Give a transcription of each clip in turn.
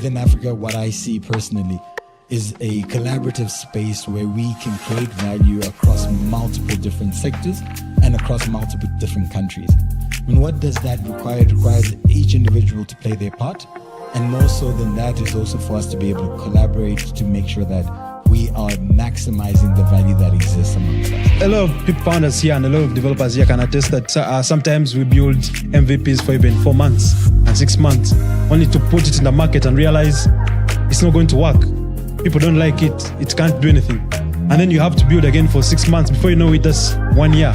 within Africa, what I see personally is a collaborative space where we can create value across multiple different sectors and across multiple different countries. And what does that require? It requires each individual to play their part. And more so than that is also for us to be able to collaborate to make sure that we are maximizing the value that exists amongst us. A lot of people founders here and a lot of developers here can attest that sometimes we build MVPs for even 4 months and 6 months, only to put it in the market and realize it's not going to work. People don't like it, it can't do anything. And then you have to build again for 6 months. Before you know it, that's 1 year.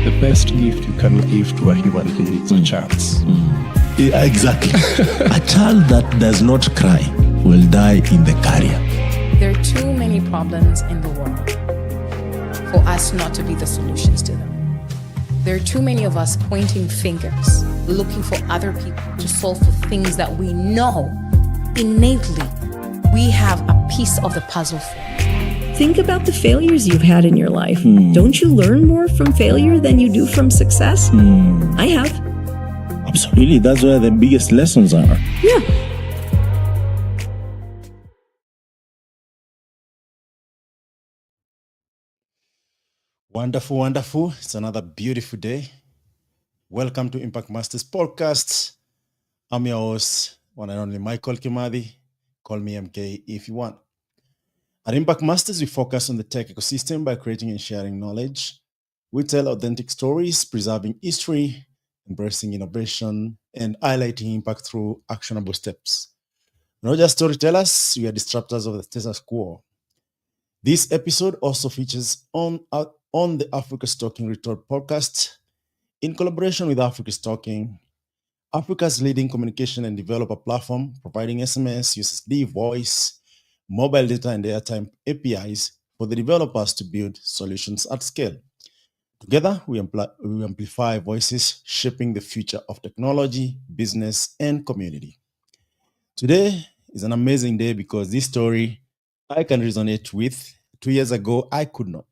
The best gift you can give to a human being is a chance. Yeah, exactly. A child that does not cry will die in the carrier. There are too many problems in the world for us not to be the solutions to them. There are too many of us pointing fingers, looking for other people to solve for things that we know innately we have a piece of the puzzle for. Think about the failures you've had in your life. Don't you learn more from failure than you do from success? I have. Absolutely, that's where the biggest lessons are. Yeah. Wonderful, wonderful. It's another beautiful day. Welcome to Impact Masters Podcast. I'm your host, one and only Michael Kimathi. Call me MK if you want. At Impact Masters, we focus on the tech ecosystem by creating and sharing knowledge. We tell authentic stories, preserving history, embracing innovation, and highlighting impact through actionable steps. We're not just storytellers, we are disruptors of the status quo. This episode also features on the Africa's Talking Retold podcast in collaboration with Africa's Talking, Africa's leading communication and developer platform, providing SMS, USSD, voice, mobile data, and airtime APIs for the developers to build solutions at scale. Together, we amplify voices shaping the future of technology, business, and community. Today is an amazing day because this story I can resonate with. 2 years ago, I could not.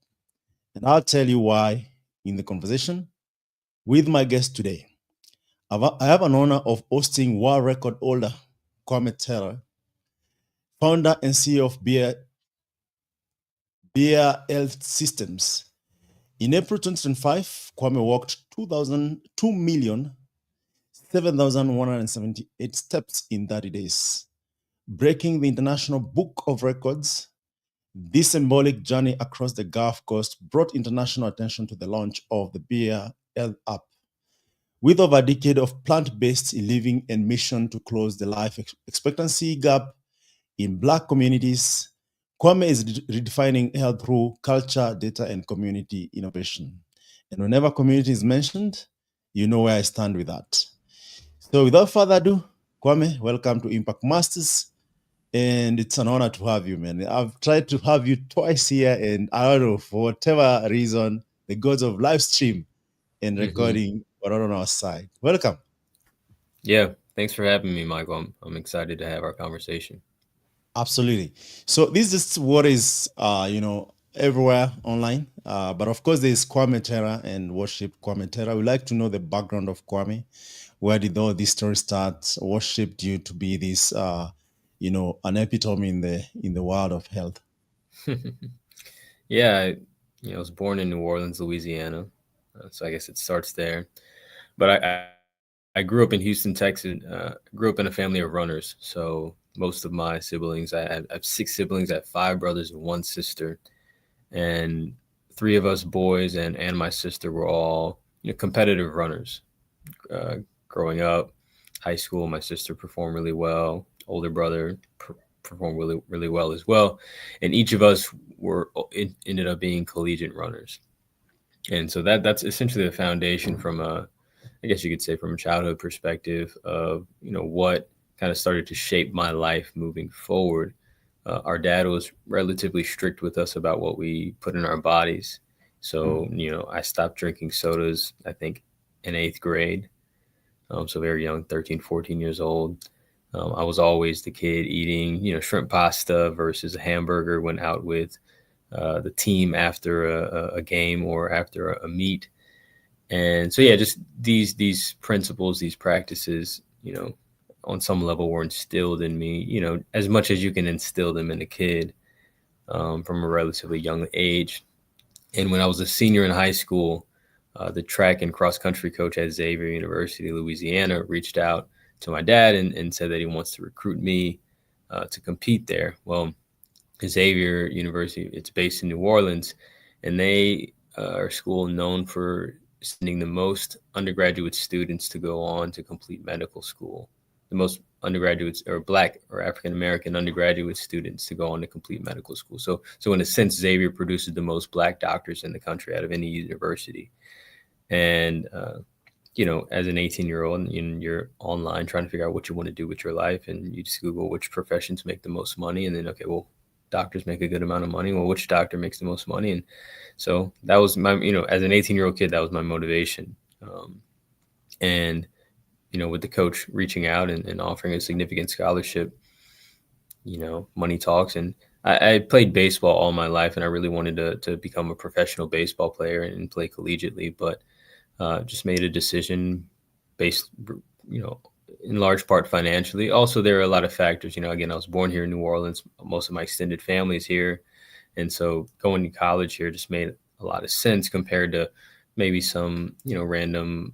And I'll tell you why in the conversation with my guest today. I have an honor of hosting world record holder Kwame Terra, founder and CEO of bEHR Health Systems. In April 2025, Kwame walked 2,778 steps in 30 days, breaking the International Book of Records. This symbolic journey across the Gulf Coast brought international attention to the launch of the bEHR Health app. With over a decade of plant-based living and mission to close the life expectancy gap in Black communities, Kwame is redefining health through culture, data, and community innovation. And whenever community is mentioned, you know where I stand with that. So without further ado, Kwame, welcome to Impact Masters. And it's an honor to have you, man. I've tried to have you twice here, and I don't know, for whatever reason, the gods of live stream and recording are not on our side. Welcome. Yeah, thanks for having me, Michael. I'm excited to have our conversation. Absolutely. So this is what is, everywhere online. But of course, there's Kwame Terra and worship Kwame Terra. We'd like to know the background of Kwame. Where did all this story start? What shaped you to be this, an epitome in the world of health? Yeah, I was born in New Orleans, Louisiana. So I guess it starts there. But I grew up in Houston, Texas. Grew up in a family of runners. So most of my siblings, I have 6 siblings. I have 5 brothers and 1 sister. And 3 of us boys and my sister were all competitive runners. Growing up, high school, my sister performed really well. Older brother performed really, really well as well. And each of us ended up being collegiate runners. And so that's essentially the foundation from I guess you could say from a childhood perspective of, what kind of started to shape my life moving forward. Our dad was relatively strict with us about what we put in our bodies. So, I stopped drinking sodas, I think, in 8th grade. So very young, 13, 14 years old. I was always the kid eating, shrimp pasta versus a hamburger when out with the team after a game or after a meet. And so, yeah, just these principles, these practices, on some level were instilled in me, you know, as much as you can instill them in a kid from a relatively young age. And when I was a senior in high school, the track and cross country coach at Xavier University, Louisiana, reached out to my dad and said that he wants to recruit me to compete there. Well, Xavier University, it's based in New Orleans, and they are a school known for sending the most undergraduate students to go on to complete medical school. The most undergraduates or Black or African-American undergraduate students to go on to complete medical school. So in a sense, Xavier produces the most Black doctors in the country out of any university. And, you know, as an 18-year-old, and you're online trying to figure out what you want to do with your life, and you just Google which professions make the most money. And then, okay, well, doctors make a good amount of money. Well, which doctor makes the most money? And so that was my, you know, as an 18-year-old kid, that was my motivation. And, you know, with the coach reaching out and offering a significant scholarship, you know, money talks. And I played baseball all my life, and I really wanted to become a professional baseball player and play collegiately, but just made a decision based, you know, in large part financially. Also, there are a lot of factors. You know, again, I was born here in New Orleans. Most of my extended family is here. And so going to college here just made a lot of sense compared to maybe some, you know, random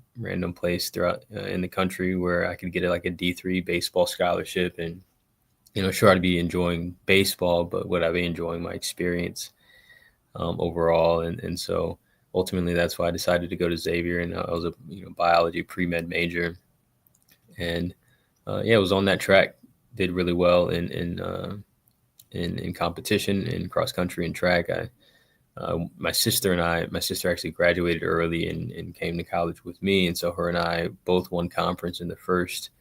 place throughout in the country where I could get like a D3 baseball scholarship. And, you know, sure, I'd be enjoying baseball, but would I be enjoying my experience overall? And so ultimately, that's why I decided to go to Xavier. And I was a, you know, biology pre-med major. And yeah, I was on that track, did really well in competition in cross country and track. My sister actually graduated early and came to college with me. And so her and I both won conference in the first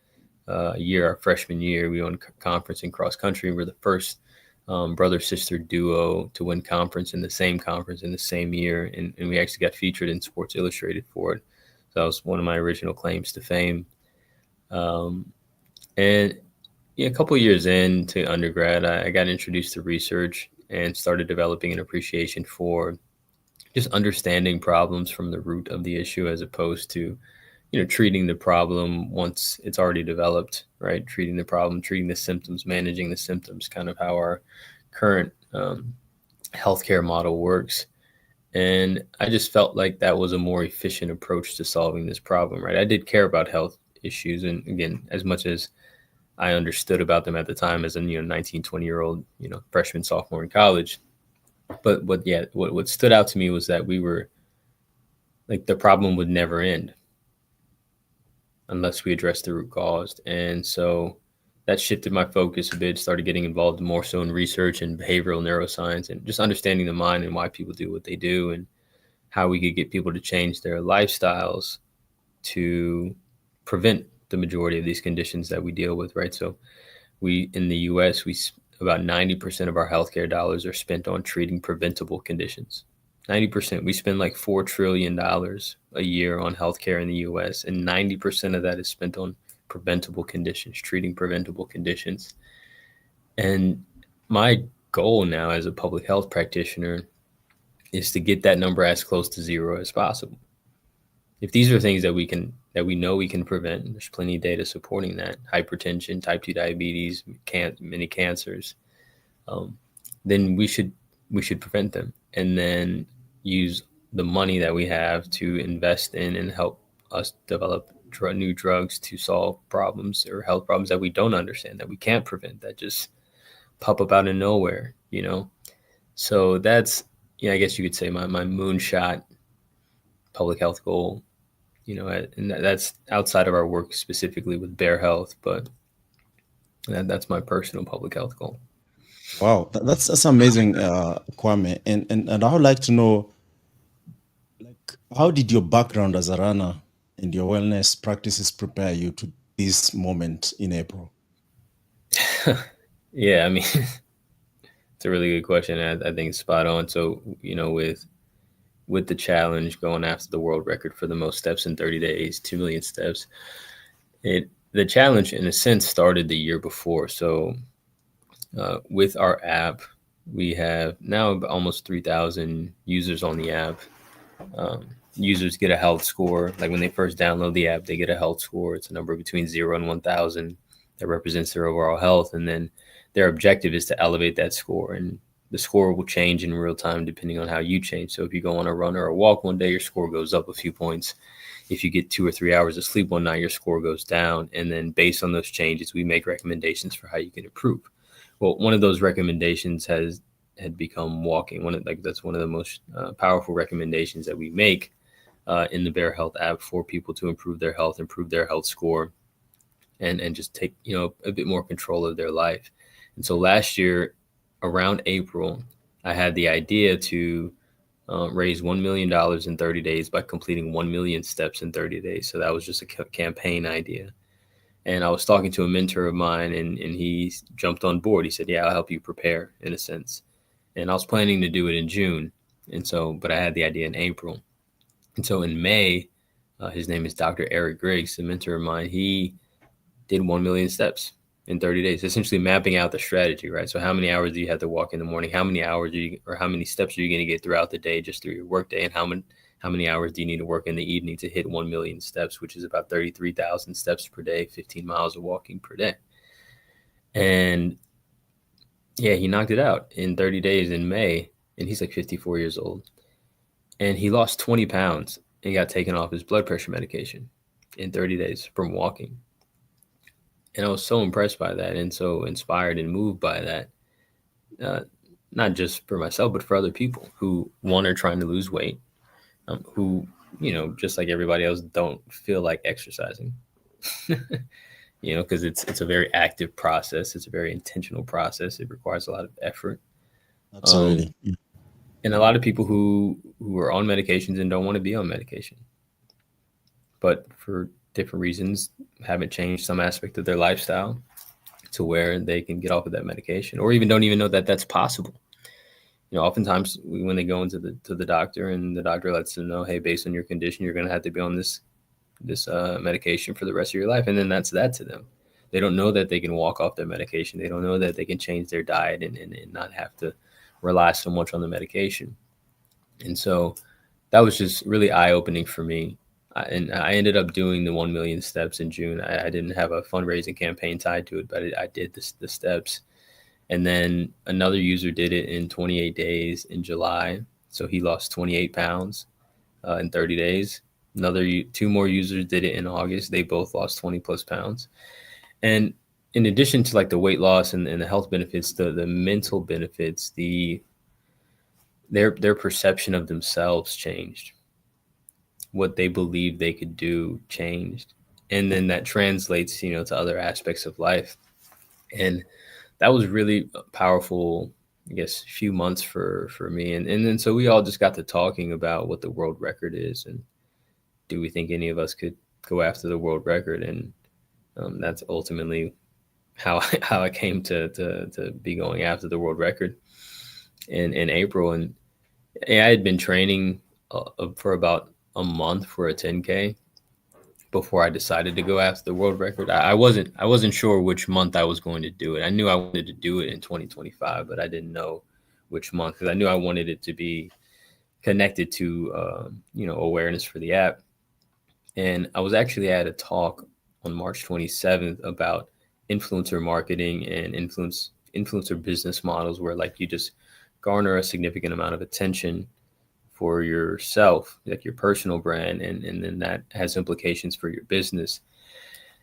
year, our freshman year. We won conference in cross country. We're the first brother-sister duo to win conference in the same year. And we actually got featured in Sports Illustrated for it. So that was one of my original claims to fame. And yeah, a couple of years into undergrad, I got introduced to research and started developing an appreciation for just understanding problems from the root of the issue, as opposed to, you know, treating the problem once it's already developed, right? Treating the problem, treating the symptoms, managing the symptoms, kind of how our current healthcare model works. And I just felt like that was a more efficient approach to solving this problem, right? I did care about health issues. And again, as much as I understood about them at the time as a, you know, 19, 20-year-old, you know, freshman, sophomore in college. But what stood out to me was that we were like, the problem would never end unless we addressed the root cause. And so that shifted my focus a bit, started getting involved more so in research and behavioral neuroscience and just understanding the mind and why people do what they do and how we could get people to change their lifestyles to prevent the majority of these conditions that we deal with, right? So we, in the US, about 90% of our healthcare dollars are spent on treating preventable conditions. 90%. We spend like $4 trillion a year on healthcare in the US, and 90% of that is spent on preventable conditions, treating preventable conditions. And my goal now as a public health practitioner is to get that number as close to zero as possible. If these are things that we know we can prevent, there's plenty of data supporting that, hypertension, type 2 diabetes, many cancers, then we should prevent them, and then use the money that we have to invest in and help us develop new drugs to solve problems or health problems that we don't understand, that we can't prevent, that just pop up out of nowhere, you know? So that's, I guess you could say my moonshot public health goal, and that's outside of our work specifically with Bear Health, but that's my personal public health goal. Wow, that's amazing, Kwame. And I would like to know, like, how did your background as a runner and your wellness practices prepare you to this moment in April? Yeah, I mean, it's a really good question. I think it's spot on. So, with the challenge going after the world record for the most steps in 30 days, 2 million steps, the challenge in a sense started the year before. So with our app, we have now almost 3,000 users on the app. Users get a health score. Like when they first download the app, they get a health score. It's a number between 0 and 1,000. that represents their overall health. And then their objective is to elevate that score. And the score will change in real time depending on how you change. So if you go on a run or a walk one day, your score goes up a few points. If you get 2 or 3 hours of sleep one night, your score goes down. And then based on those changes, we make recommendations for how you can improve. Well, one of those recommendations had become walking. That's one of the most powerful recommendations that we make in the Bear Health app for people to improve their health, improve their health score, and just take, a bit more control of their life. And so last year, around April, I had the idea to raise $1 million in 30 days by completing 1 million steps in 30 days. So that was just a campaign idea. And I was talking to a mentor of mine, and he jumped on board. He said, yeah, I'll help you prepare, in a sense. And I was planning to do it in June. And so, but I had the idea in April. And so in May, his name is Dr. Eric Griggs, a mentor of mine. He did 1 million steps in 30 days, essentially mapping out the strategy, right? So how many hours do you have to walk in the morning? How many hours how many steps are you going to get throughout the day, just through your workday? And how many hours do you need to work in the evening to hit 1 million steps, which is about 33,000 steps per day, 15 miles of walking per day. And yeah, he knocked it out in 30 days in May, and he's like 54 years old. And he lost 20 pounds and got taken off his blood pressure medication in 30 days from walking. And I was so impressed by that and so inspired and moved by that, not just for myself, but for other people who, one, are trying to lose weight, who, just like everybody else, don't feel like exercising, because it's a very active process. It's a very intentional process. It requires a lot of effort. Absolutely. And a lot of people who are on medications and don't want to be on medication, but for different reasons haven't changed some aspect of their lifestyle to where they can get off of that medication, or even don't even know that that's possible. Oftentimes when they go into the doctor, and the doctor lets them know, hey, based on your condition, you're going to have to be on this medication for the rest of your life. And then that's that to them. They don't know that they can walk off their medication. They don't know that they can change their diet and not have to rely so much on the medication. And so that was just really eye-opening for me. And I ended up doing the 1 million steps in June. I didn't have a fundraising campaign tied to it, but I did the steps. And then another user did it in 28 days in July. So he lost 28 pounds in 30 days. Two more users did it in August. They both lost 20 plus pounds. And in addition to like the weight loss and the health benefits, the mental benefits, their perception of themselves changed. What they believed they could do changed. And then that translates, to other aspects of life. And that was really powerful, I guess, few months for me. And then so we all just got to talking about what the world record is, and do we think any of us could go after the world record? And that's ultimately how I came to be going after the world record in April. And I had been training for about a month for a 10K before I decided to go after the world record. I wasn't sure which month I was going to do it. I knew I wanted to do it in 2025, but I didn't know which month, because I knew I wanted it to be connected to awareness for the app. And I was actually at a talk on March 27th about influencer marketing and influencer business models, where like you just garner a significant amount of attention for yourself, like your personal brand, and then that has implications for your business.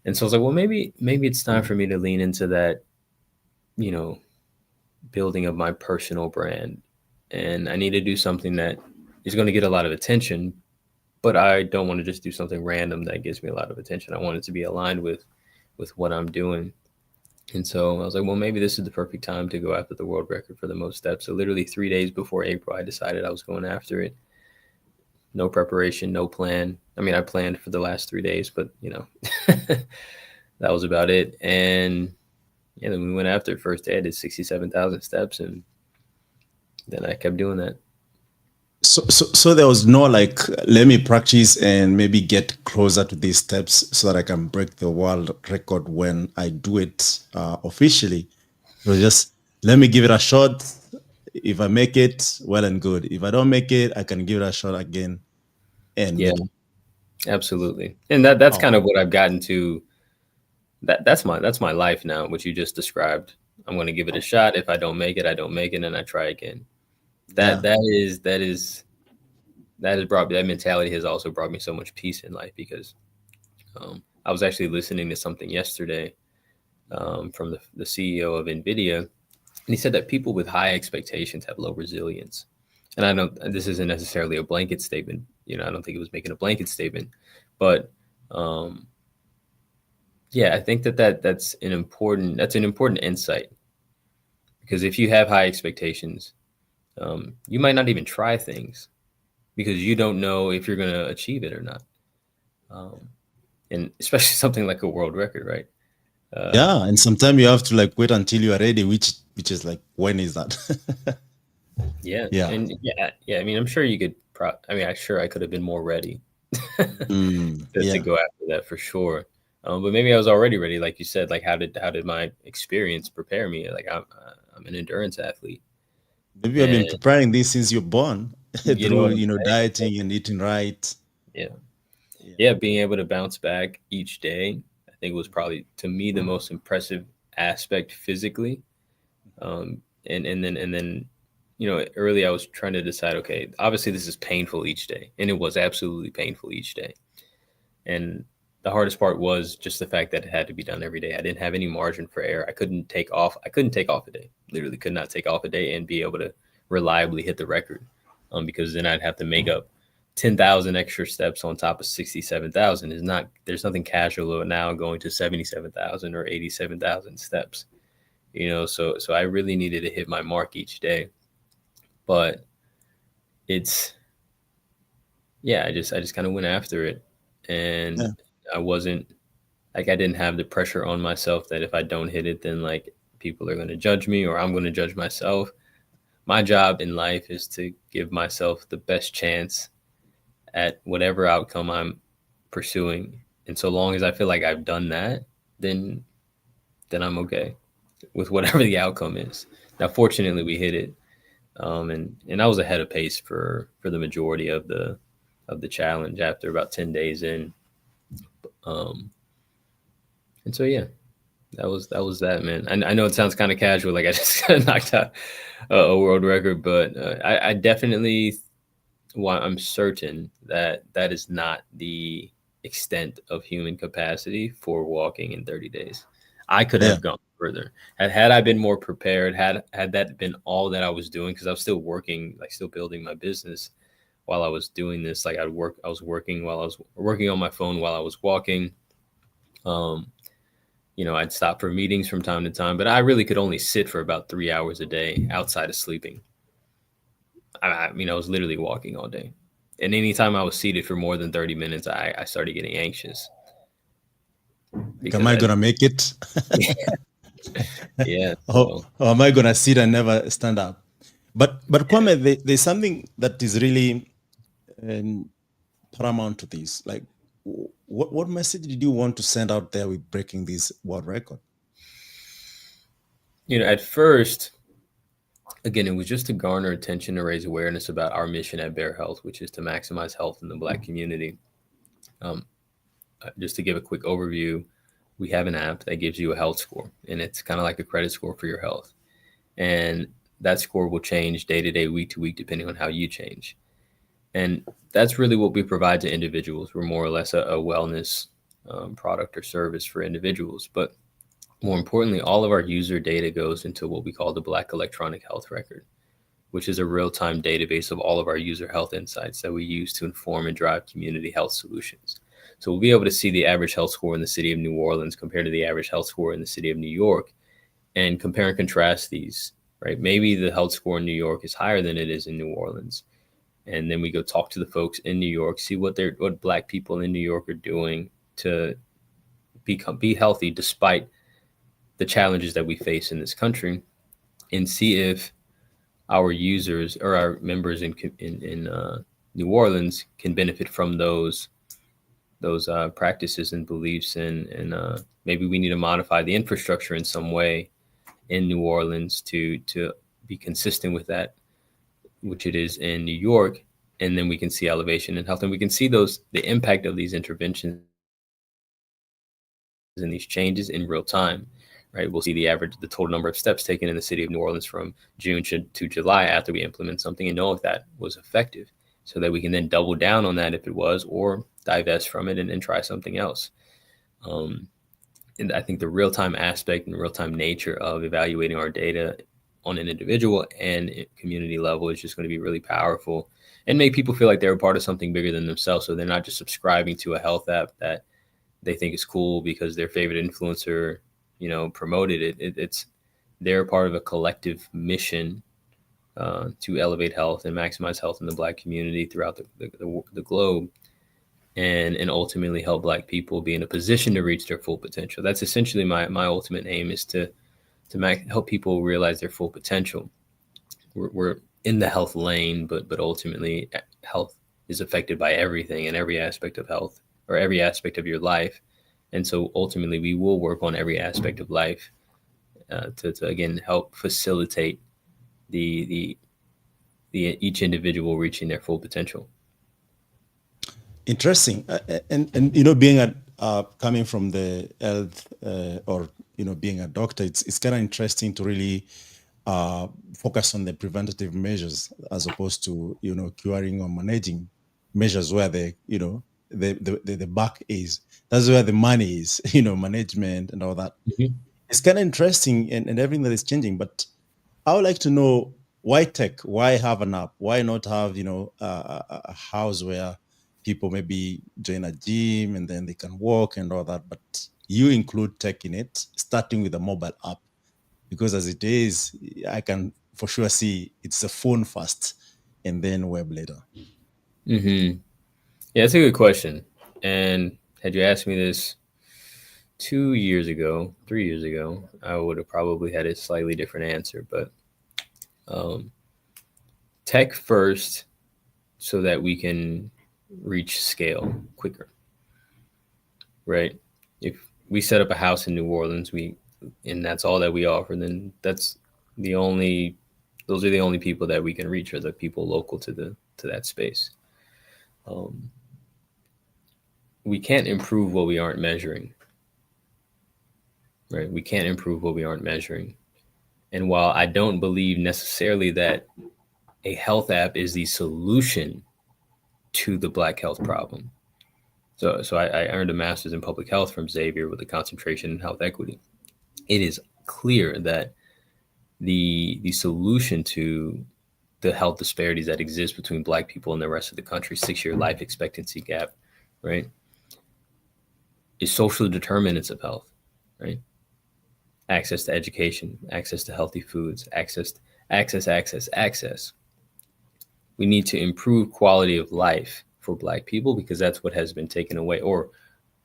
And so I was like, well, maybe it's time for me to lean into that, building of my personal brand. And I need to do something that is going to get a lot of attention, but I don't want to just do something random that gives me a lot of attention. I want it to be aligned with what I'm doing. And so I was like, well, maybe this is the perfect time to go after the world record for the most steps. So literally 3 days before April, I decided I was going after it. No preparation, no plan. I mean, I planned for the last 3 days, but that was about it. And then we went after it. First day, I did 67,000 steps, and then I kept doing that. So there was no like, let me practice and maybe get closer to these steps so that I can break the world record when I do it officially. It was just, let me give it a shot. If I make it, well and good. If I don't make it, I can give it a shot again. And yeah, absolutely. And that's kind of what I've gotten to that's my life now, what you just described. I'm going to give it a shot. If I don't make it, I don't make it, and I try again. That has brought that mentality has also brought me so much peace in life, because I was actually listening to something yesterday from the CEO of NVIDIA, and he said that people with high expectations have low resilience. And I don't, this isn't necessarily a blanket statement. I don't think it was making a blanket statement, but yeah, I think that's an important insight, because if you have high expectations, you might not even try things because you don't know if you're going to achieve it or not. And especially something like a world record, right? Yeah, and sometimes you have to like wait until you are ready, which is like, when is that? Yeah. Yeah. And yeah. I mean, I'm sure you could. I'm sure I could have been more ready to go after that for sure. But maybe I was already ready, like you said. Like, how did my experience prepare me? Like, I'm an endurance athlete. Maybe you've been preparing this since you're born You know what through, I'm saying? dieting and eating right. Yeah, being able to bounce back each day, I think, was probably, to me, the most impressive aspect physically. And then early I was trying to decide, okay, obviously this is painful each day, and it was absolutely painful each day. And the hardest part was just the fact that it had to be done every day. I didn't have any margin for error. I couldn't take off a day. Literally could not take off a day and be able to reliably hit the record, because then I'd have to make up 10,000 extra steps on top of 67,000. There's nothing casual about now going to 77,000 or 87,000 steps. So I really needed to hit my mark each day. But I just kind of went after it. And I wasn't, like, I didn't have the pressure on myself that if I don't hit it, then like people are going to judge me or I'm going to judge myself. My job in life is to give myself the best chance at whatever outcome I'm pursuing. And so long as I feel like I've done that, then I'm okay with whatever the outcome is. Now, fortunately, we hit it. And I was ahead of pace for the majority of the challenge after about 10 days in. And so, yeah, that was that, man. I know it sounds kind of casual, like I just kind of knocked out a world record, but I definitely, I'm certain that is not the extent of human capacity for walking in 30 days. I could have gone further. Had I been more prepared, had that been all that I was doing, because I was still working, like still building my business while I was doing this. Like I was working while I was working on my phone while I was walking. I'd stop for meetings from time to time, but I really could only sit for about 3 hours a day outside of sleeping. I was literally walking all day. And anytime I was seated for more than 30 minutes, I started getting anxious. Am I going to make it? Yeah. Or am I going to sit and never stand up? But Kwame, there's something that is really paramount to this. Like, what message did you want to send out there with breaking this world record? At first, again, it was just to garner attention, to raise awareness about our mission at bEHR Health, which is to maximize health in the Black community. Just to give a quick overview, we have an app that gives you a health score, and it's kind of like a credit score for your health. And that score will change day to day, week to week, depending on how you change. And that's really what we provide to individuals. We're more or less a wellness product or service for individuals. But more importantly, all of our user data goes into what we call the Black Electronic Health Record, which is a real-time database of all of our user health insights that we use to inform and drive community health solutions. So we'll be able to see the average health score in the city of New Orleans compared to the average health score in the city of New York, and compare and contrast these, right? Maybe the health score in New York is higher than it is in New Orleans. And then we go talk to the folks in New York, see what Black people in New York are doing to be healthy despite the challenges that we face in this country, and see if our users or our members in New Orleans can benefit from those practices and beliefs, and maybe we need to modify the infrastructure in some way in New Orleans to be consistent with that, which it is in New York. And then we can see elevation in health, and we can see the impact of these interventions in these changes in real time, right? We'll see the total number of steps taken in the city of New Orleans from June to July after we implement something, and know if that was effective, so that we can then double down on that if it was, or divest from it and try something else. And I think the real-time aspect and the real-time nature of evaluating our data on an individual and community level is just going to be really powerful, and make people feel like they're a part of something bigger than themselves. So they're not just subscribing to a health app that they think is cool because their favorite influencer, promoted it. It's they're part of a collective mission to elevate health and maximize health in the Black community throughout the globe, and ultimately help Black people be in a position to reach their full potential. That's essentially my ultimate aim, is to help people realize their full potential. We're in the health lane, but ultimately health is affected by everything and every aspect of health, or every aspect of your life. And so ultimately we will work on every aspect of life to again help facilitate the each individual reaching their full potential. Interesting. And being coming from the health or being a doctor, it's kind of interesting to really focus on the preventative measures as opposed to curing or managing measures where the buck is. That's where the money is, management and all that. Mm-hmm. It's kind of interesting and everything that is changing. But I would like to know, why tech? Why have an app? Why not have a house where people maybe join a gym and then they can walk and all that? But you include tech in it, starting with a mobile app, because as it is, I can for sure see it's a phone first and then web later. Mm-hmm. Yeah, that's a good question. And had you asked me this 2 years ago, 3 years ago, I would have probably had a slightly different answer. But tech first, so that we can reach scale quicker, right? If we set up a house in New Orleans, and that's all that we offer, then those are the only people that we can reach, are the people local to that space. We can't improve what we aren't measuring, right? We can't improve what we aren't measuring. And while I don't believe necessarily that a health app is the solution to the Black health problem. So I earned a master's in public health from Xavier with a concentration in health equity. It is clear that the solution to the health disparities that exist between Black people and the rest of the country, 6-year life expectancy gap, right, is social determinants of health, right? Access to education, access to healthy foods, access. We need to improve quality of life for Black people, because that's what has been taken away, or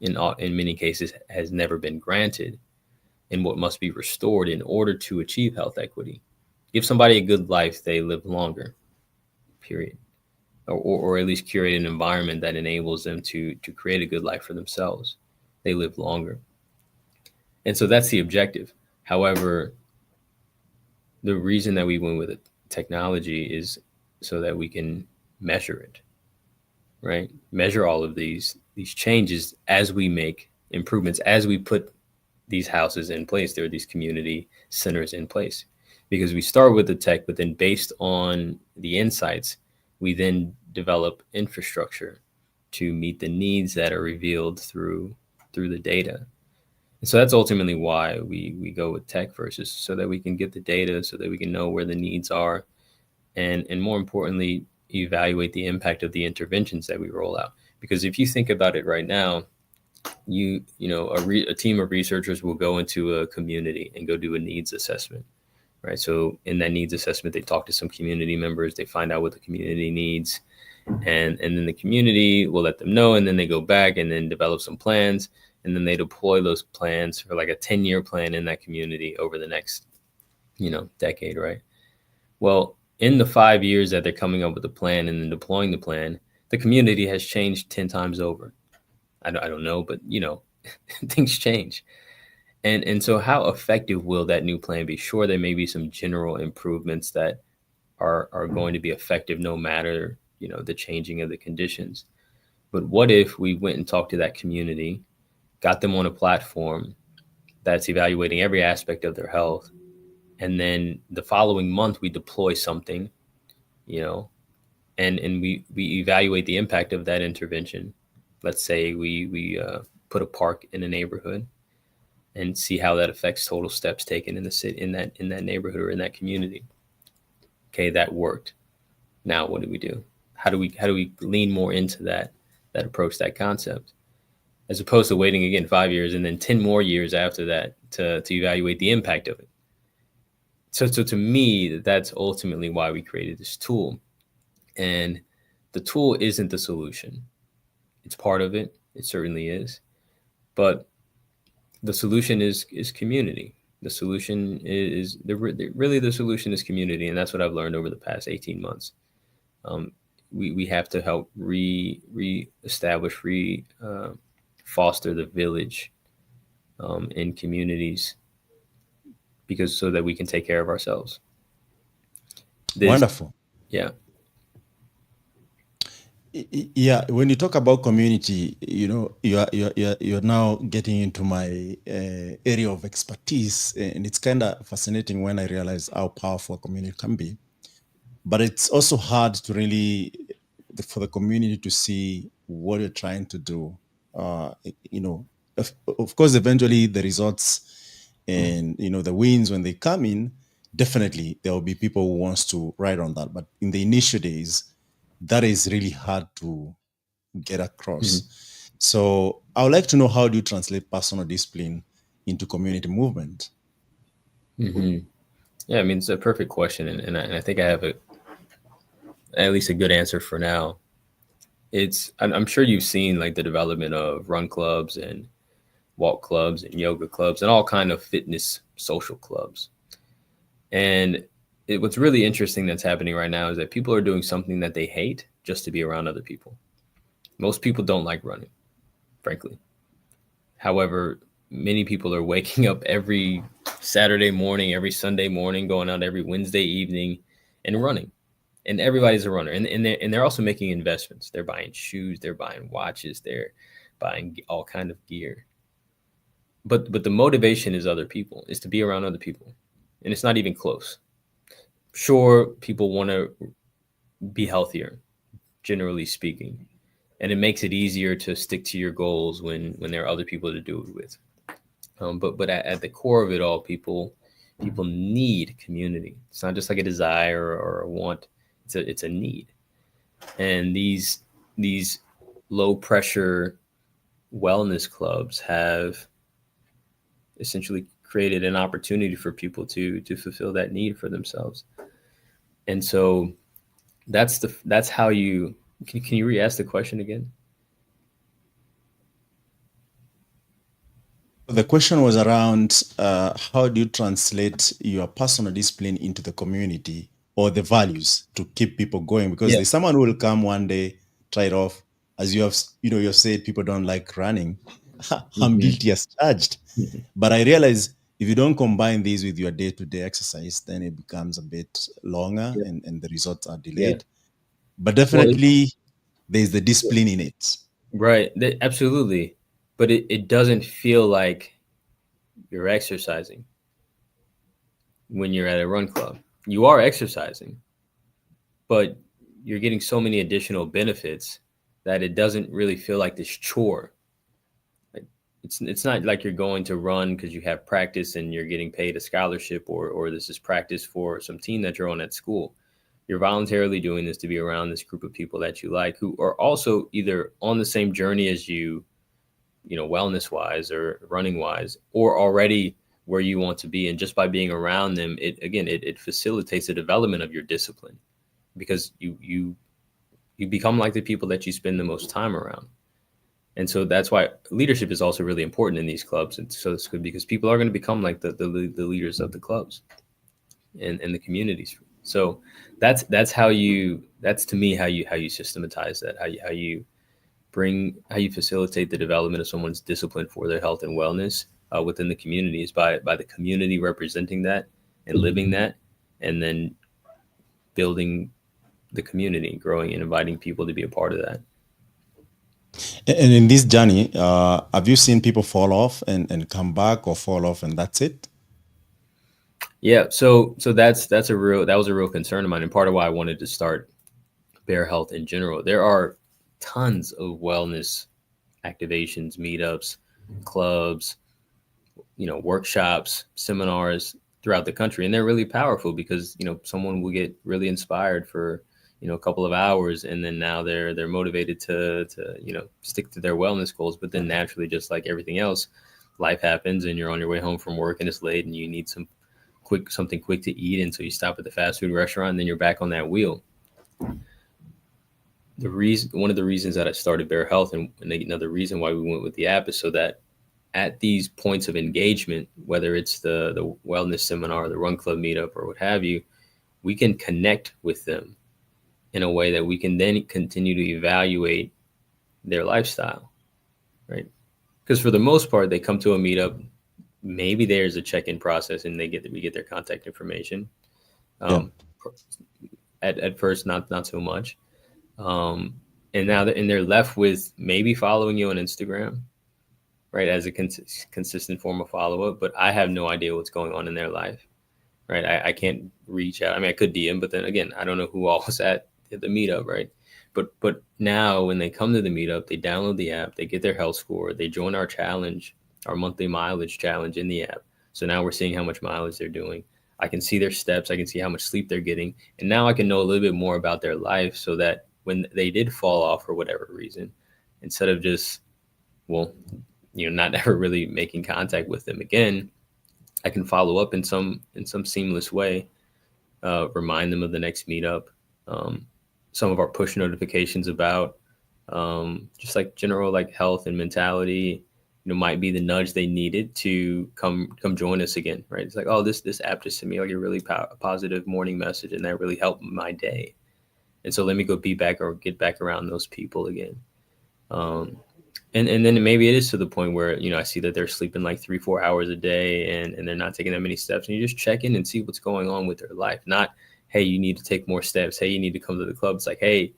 in many cases has never been granted, and what must be restored in order to achieve health equity. Give somebody a good life, they live longer, period. Or at least curate an environment that enables them to create a good life for themselves. They live longer. And so that's the objective. However, the reason that we went with technology is so that we can measure it, right? Measure all of these changes as we make improvements, as we put these houses in place. There are these community centers in place, because we start with the tech, but then based on the insights, we then develop infrastructure to meet the needs that are revealed through the data. And so that's ultimately why we go with tech versus, so that we can get the data, so that we can know where the needs are, and more importantly, evaluate the impact of the interventions that we roll out. Because if you think about it right now, a team of researchers will go into a community and go do a needs assessment, right? So in that needs assessment, they talk to some community members, they find out what the community needs, and then the community will let them know, and then they go back and then develop some plans, and then they deploy those plans for like a 10-year plan in that community over the next, decade, right? Well, in the 5 years that they're coming up with a plan and then deploying the plan, the community has changed 10 times over. I don't know, but things change. And so how effective will that new plan be? Sure, there may be some general improvements that are going to be effective no matter, the changing of the conditions. But what if we went and talked to that community, got them on a platform that's evaluating every aspect of their health. And then the following month we deploy something, and we evaluate the impact of that intervention. Let's say we put a park in a neighborhood and see how that affects total steps taken in the city, in that neighborhood or in that community. Okay, that worked. Now what do we do? How do we lean more into that approach, that concept, as opposed to waiting again 5 years and then 10 more years after that to evaluate the impact of it. So to me, that's ultimately why we created this tool. And the tool isn't the solution. It's part of it. It certainly is. But the solution is community. The solution is really the solution is community. And that's what I've learned over the past 18 months. We have to help reestablish, foster the village in communities, because so that we can take care of ourselves. Wonderful. Yeah. Yeah, when you talk about community, you're now getting into my area of expertise, and it's kind of fascinating when I realize how powerful a community can be. But it's also hard to really, for the community to see what you're trying to do. Of course, eventually the results and the wins, when they come in, definitely there will be people who wants to ride on that. But in the initial days, that is really hard to get across. So I would like to know, how do you translate personal discipline into community movement? Yeah, I mean, it's a perfect question, and I think I have at least a good answer for now. I'm sure you've seen like the development of run clubs and walk clubs and yoga clubs and all kind of fitness social clubs. And what's really interesting that's happening right now is that people are doing something that they hate just to be around other people. Most people don't like running, frankly. However, many people are waking up every Saturday morning, every Sunday morning, going out every Wednesday evening and running. And everybody's a runner. And they're also making investments. They're buying shoes, they're buying watches, they're buying all kind of gear. But the motivation is other people, is to be around other people. And it's not even close. Sure, people want to be healthier, generally speaking. And it makes it easier to stick to your goals when there are other people to do it with. But at the core of it all, people need community. It's not just like a desire or a want. It's a need. And these low pressure wellness clubs have essentially created an opportunity for people to fulfill that need for themselves. And so that's how you can you re-ask the question again? The question was around how do you translate your personal discipline into the community or the values to keep people going? Because there's someone who will come one day, try it off. As you have, you've said people don't like running. I'm guilty as charged. But I realize if you don't combine these with your day-to-day exercise, then it becomes a bit longer and the results are delayed. But definitely there's the discipline in it. Right. Absolutely. But it doesn't feel like you're exercising when you're at a run club. You are exercising, but you're getting so many additional benefits that it doesn't really feel like this chore. Like it's not like you're going to run because you have practice and you're getting paid a scholarship or this is practice for some team that you're on at school. You're voluntarily doing this to be around this group of people that you like, who are also either on the same journey as you, wellness wise or running wise, or already where you want to be. And just by being around them, it facilitates the development of your discipline, because you become like the people that you spend the most time around. And so that's why leadership is also really important in these clubs. And so it's good because people are going to become like the leaders of the clubs and the communities. So that's to me how you systematize that, how you facilitate the development of someone's discipline for their health and wellness within the community, is by the community representing that and living that, and then building the community, growing and inviting people to be a part of that. And in this journey, have you seen people fall off and come back, or fall off and that's it? Yeah, so that was a real concern of mine, and part of why I wanted to start Bear Health in general. There are tons of wellness activations, meetups, clubs, workshops, seminars throughout the country, and they're really powerful because someone will get really inspired for a couple of hours, and then now they're motivated to stick to their wellness goals. But then naturally, just like everything else, life happens, and you're on your way home from work, and it's late, and you need something quick to eat, and so you stop at the fast food restaurant, and then you're back on that wheel. One of the reasons that I started Bear Health, and another reason why we went with the app, is so that at these points of engagement, whether it's the wellness seminar, the run club meetup, or what have you, we can connect with them in a way that we can then continue to evaluate their lifestyle, right? Because for the most part, they come to a meetup, maybe there's a check-in process, and we get their contact information. At first, not so much. And now they're left with maybe following you on Instagram, right, as a consistent form of follow-up, but I have no idea what's going on in their life, right? I can't reach out. I mean, I could DM, but then again, I don't know who all was at the meetup, right? But now when they come to the meetup, they download the app, they get their health score, they join our challenge, our monthly mileage challenge in the app. So now we're seeing how much mileage they're doing. I can see their steps, I can see how much sleep they're getting, and now I can know a little bit more about their life, so that when they did fall off for whatever reason, instead of just, not ever really making contact with them again, I can follow up in some seamless way, remind them of the next meetup. Some of our push notifications about just like general like health and mentality, might be the nudge they needed to come join us again, right? It's like, oh, this app just sent me like a really positive morning message, and that really helped my day. And so let me go get back around those people again. And then maybe it is to the point where, I see that they're sleeping like 3-4 hours a day, and they're not taking that many steps, and you just check in and see what's going on with their life. Not, hey, you need to take more steps. Hey, you need to come to the club. It's like, hey,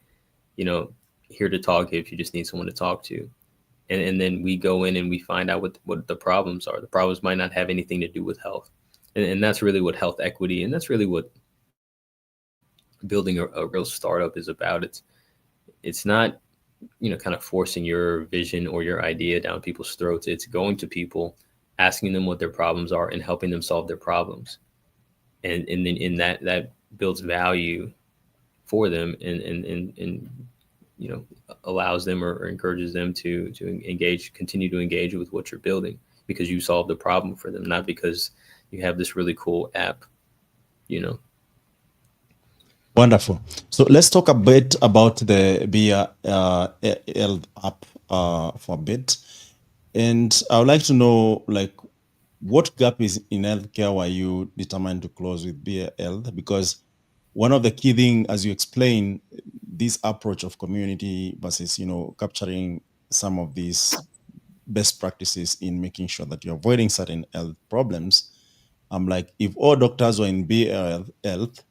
here to talk if you just need someone to talk to. And then we go in and we find out what the problems are. The problems might not have anything to do with health. And that's really what health equity, and that's really what building a real startup is about. It's not, kind of forcing your vision or your idea down people's throats. It's going to people, asking them what their problems are, and helping them solve their problems. And then in that builds value for them, and allows them or encourages them to continue to engage with what you're building, because you solved the problem for them, not because you have this really cool app, Wonderful. So let's talk a bit about the bEHR app for a bit. And I would like to know, like, what gap is in healthcare were you determined to close with bEHR? Because one of the key things, as you explain, this approach of community versus, capturing some of these best practices in making sure that you're avoiding certain health problems. I'm like, if all doctors were in bEHR health,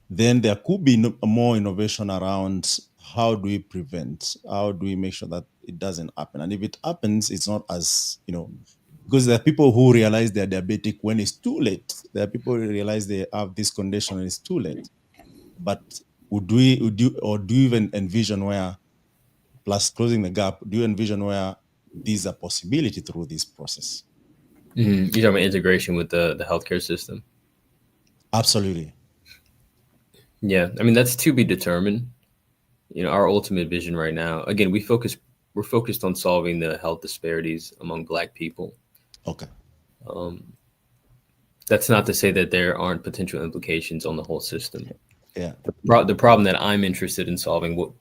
then there could be more innovation around how do we prevent, how do we make sure that it doesn't happen. And if it happens, it's not as, because there are people who realize they're diabetic when it's too late. There are people who realize they have this condition and it's too late. But do you even envision where, plus closing the gap, do you envision where these are possibility through this process? You're talking about integration with the healthcare system? Absolutely. Yeah, I mean, that's to be determined. Our ultimate vision right now, again, we're focused on solving the health disparities among Black people. Okay. That's not to say that there aren't potential implications on the whole system. Yeah. The problem that I'm interested in solving, what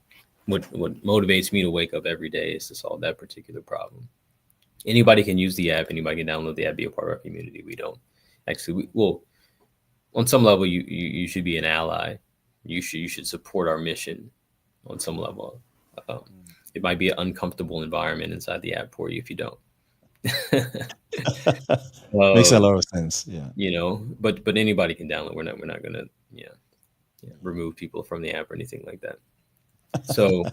motivates me to wake up every day, is to solve that particular problem. Anybody can use the app. Anybody can download the app, be a part of our community. We don't actually. On some level, you should be an ally. You should support our mission on some level. It might be an uncomfortable environment inside the app for you if you don't. Makes a lot of sense. Yeah. But anybody can download. We're not gonna remove people from the app or anything like that. So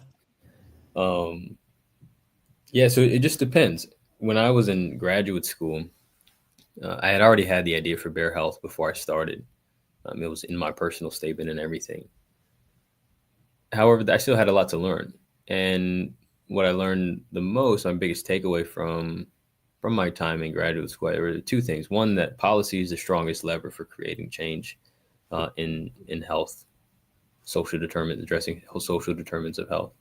Yeah, so it just depends. When I was in graduate school, I had already had the idea for Bear Health before I started. It was in my personal statement and everything. However, I still had a lot to learn. And what I learned the most, my biggest takeaway from my time in graduate school, were two things. One, that policy is the strongest lever for creating change in health, social determinants, addressing social determinants of health.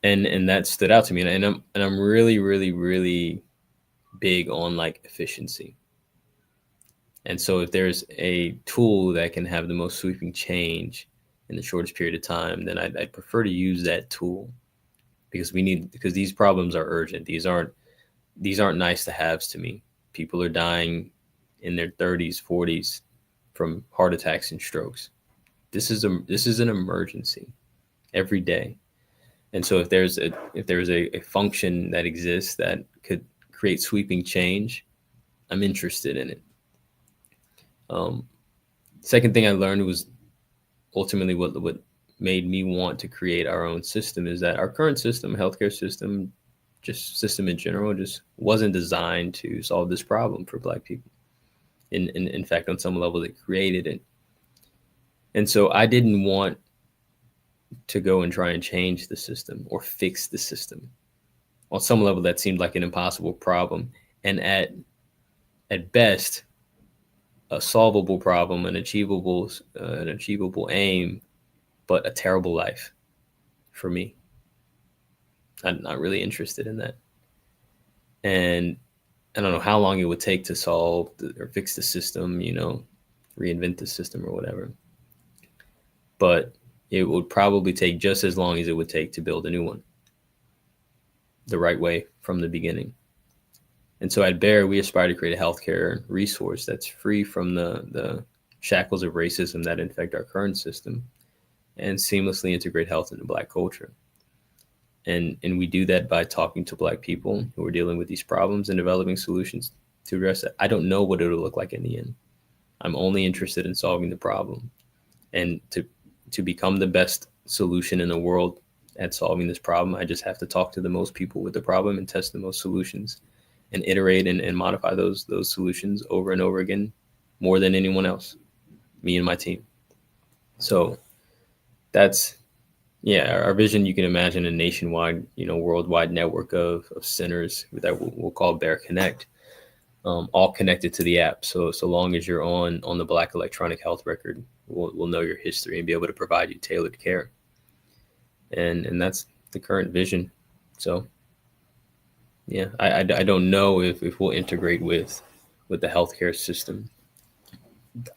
And that stood out to me. And I'm really, really, really big on like efficiency. And so if there's a tool that can have the most sweeping change in the shortest period of time, then I'd prefer to use that tool, because these problems are urgent. These aren't nice to haves to me. People are dying in their 30s, 40s from heart attacks and strokes. This is an emergency every day. And so if there's a function that exists that could create sweeping change, I'm interested in it. Second thing I learned was ultimately what made me want to create our own system is that our current system, healthcare system, just system in general, just wasn't designed to solve this problem for Black people. In fact, on some level, it created it. And so I didn't want to go and try and change the system or fix the system. On some level, that seemed like an impossible problem. And at best, a solvable problem, an achievable aim, but a terrible life for me. I'm not really interested in that. And I don't know how long it would take to solve or fix the system, reinvent the system or whatever. But it would probably take just as long as it would take to build a new one the right way from the beginning. And so at Bear, we aspire to create a healthcare resource that's free from the shackles of racism that infect our current system and seamlessly integrate health into Black culture. And we do that by talking to Black people who are dealing with these problems and developing solutions to address it. I don't know what it'll look like in the end. I'm only interested in solving the problem. And to become the best solution in the world at solving this problem, I just have to talk to the most people with the problem and test the most solutions and iterate and modify those solutions over and over again, more than anyone else, me and my team. So that's, our vision. You can imagine a nationwide, worldwide network of centers that we'll call Bear Connect, all connected to the app. So long as you're on the Black electronic health record, we'll know your history and be able to provide you tailored care. And that's the current vision. So I don't know if we'll integrate with the healthcare system.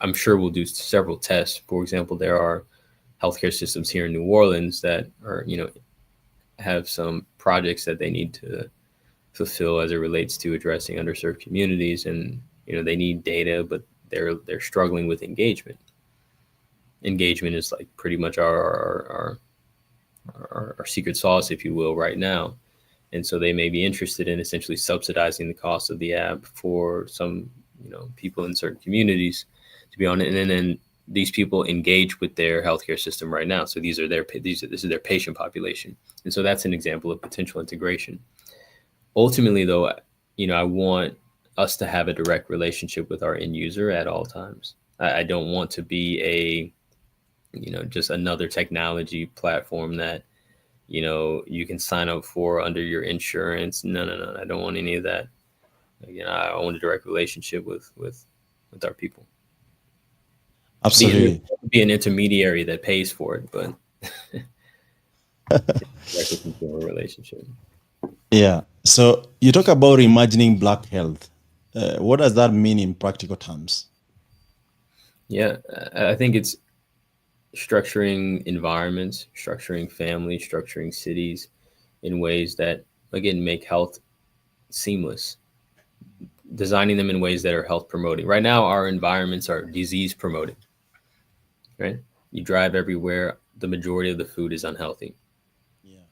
I'm sure we'll do several tests. For example, there are healthcare systems here in New Orleans that are, have some projects that they need to fulfill as it relates to addressing underserved communities, and they need data, but they're struggling with engagement. Engagement is like pretty much our secret sauce, if you will, right now. And so they may be interested in essentially subsidizing the cost of the app for some, people in certain communities to be on it. And then these people engage with their healthcare system right now. So this is their patient population. And so that's an example of potential integration. Ultimately, though, I want us to have a direct relationship with our end user at all times. I don't want to be just another technology platform that, you can sign up for under your insurance. No. I don't want any of that. I want a direct relationship with our people. Absolutely. Be an intermediary that pays for it, but direct consumer relationship. Yeah. So you talk about reimagining Black health. What does that mean in practical terms? Yeah, I think it's structuring environments, structuring families, structuring cities in ways that, again, make health seamless, designing them in ways that are health promoting. Right now, our environments are disease promoting, right? You drive everywhere. The majority of the food is unhealthy. Yeah.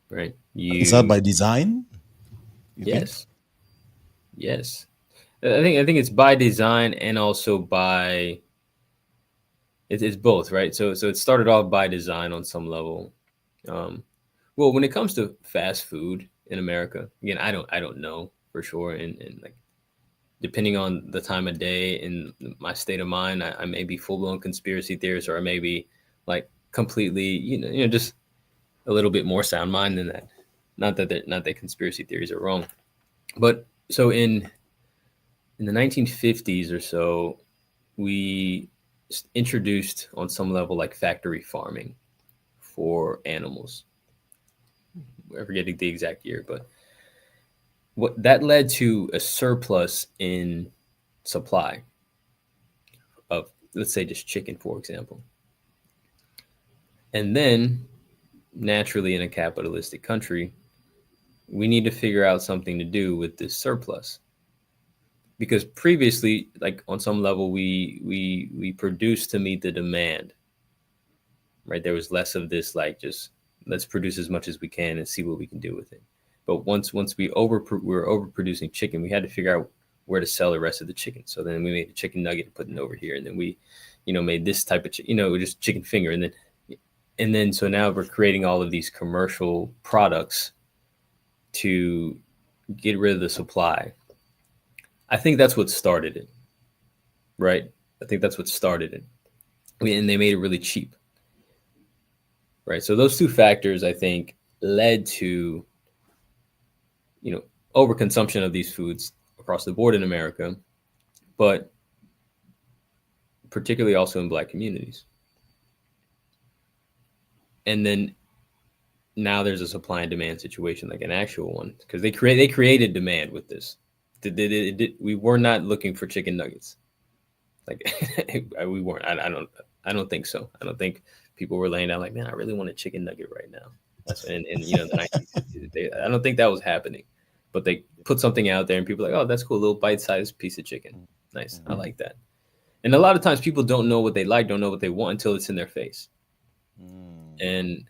Right. Is that by design? Yes. Yes. I think it's by design and also by it's both, right? So it started off by design on some level. Well, when it comes to fast food, in America. Again, I don't know for sure, and like depending on the time of day and my state of mind, I may be full blown conspiracy theorist, or I may be like completely, just a little bit more sound mind than that. Not that conspiracy theories are wrong, but so in the 1950s or so, we introduced on some level like factory farming for animals. I'm forgetting the exact year, but what that led to a surplus in supply of, let's say, just chicken, for example. And then naturally in a capitalistic country, we need to figure out something to do with this surplus. Because previously, like on some level, we produced to meet the demand, right? There was less of this, like, just let's produce as much as we can and see what we can do with it. But once we were overproducing chicken, we had to figure out where to sell the rest of the chicken. So then we made a chicken nugget and put it over here, and then we, made this type of just chicken finger, and then so now we're creating all of these commercial products to get rid of the supply. I think that's what started it, right? I think that's what started it. And they made it really cheap, right? So those two factors, I think, led to, overconsumption of these foods across the board in America, but particularly also in Black communities. And then now there's a supply and demand situation, like an actual one, because they created demand with this. We were not looking for chicken nuggets, like we weren't. I don't think so. I don't think people were laying down like, man, I really want a chicken nugget right now. That's the 1950s. I don't think that was happening, but they put something out there and people are like, oh, that's cool, a little bite-sized piece of chicken. Nice, I like that. And a lot of times people don't know what they like, don't know what they want until it's in their face. And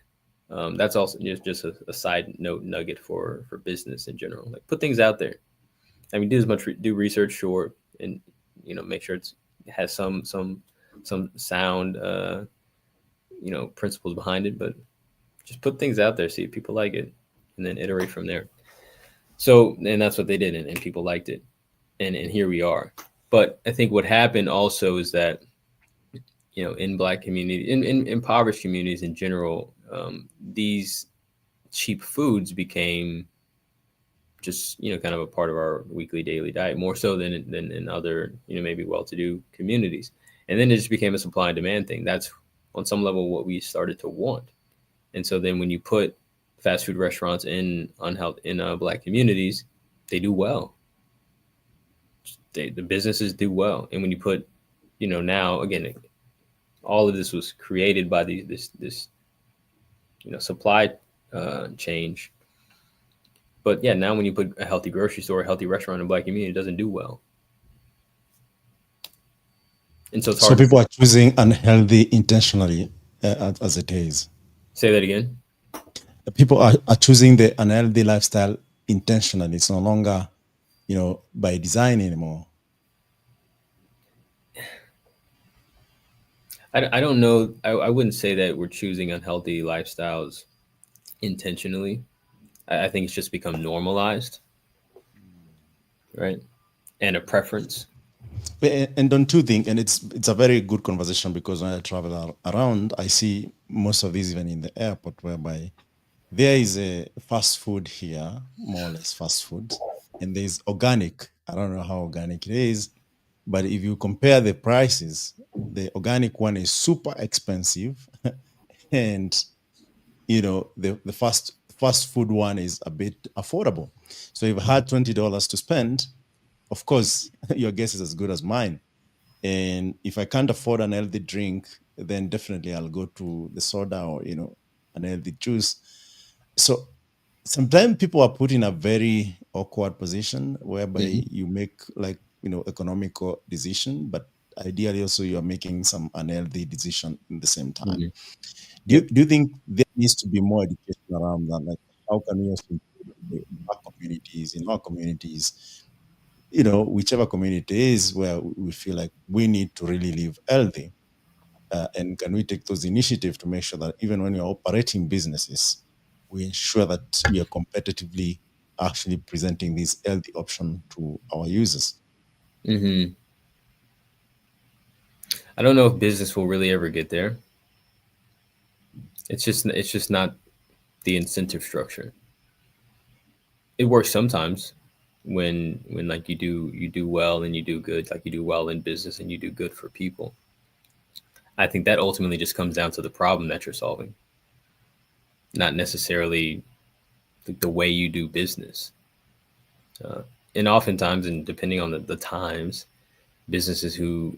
that's also just a side note nugget for business in general. Like, put things out there. I mean, do research, sure, and make sure it has some sound principles behind it, but just put things out there, see if people like it, and then iterate from there. So, and that's what they did, and people liked it, and here we are. But I think what happened also is that in Black community, in impoverished communities in general, these cheap foods became just kind of a part of our weekly daily diet, more so than in other maybe well-to-do communities. And then it just became a supply and demand thing. That's on some level what we started to want. And so then when you put fast food restaurants in Black communities, they do well. The businesses do well. And when you put now, again, all of this was created by this supply change. But yeah, now when you put a healthy grocery store, a healthy restaurant in a Black community, it doesn't do well. And so it's hard. So people are choosing unhealthy intentionally, as it is. Say that again. People are choosing the unhealthy lifestyle intentionally. It's no longer, by design anymore. I don't know. I wouldn't say that we're choosing unhealthy lifestyles intentionally. I think it's just become normalized, right? And a preference. And don't you think, and it's a very good conversation, because when I travel around, I see most of these even in the airport, whereby there is a fast food here, more or less fast food, and there's organic. I don't know how organic it is, but if you compare the prices, the organic one is super expensive, and the fast food one is a bit affordable. So if I had $20 to spend, of course, your guess is as good as mine. And if I can't afford an healthy drink, then definitely I'll go to the soda or, an healthy juice. So sometimes people are put in a very awkward position whereby you make economical decision, but ideally also you're making some unhealthy decision in the same time. Do you think there needs to be more education around that? Like, how can we also improve the Black communities, in our communities, whichever community it is, where we feel like we need to really live healthy? And can we take those initiatives to make sure that even when we're operating businesses, we ensure that we are competitively actually presenting this healthy option to our users. I don't know if business will really ever get there. It's just not the incentive structure. It works sometimes when like you do well and you do good, like you do well in business and you do good for people. I think that ultimately just comes down to the problem that you're solving, not necessarily the way you do business. And oftentimes, and depending on the times, businesses who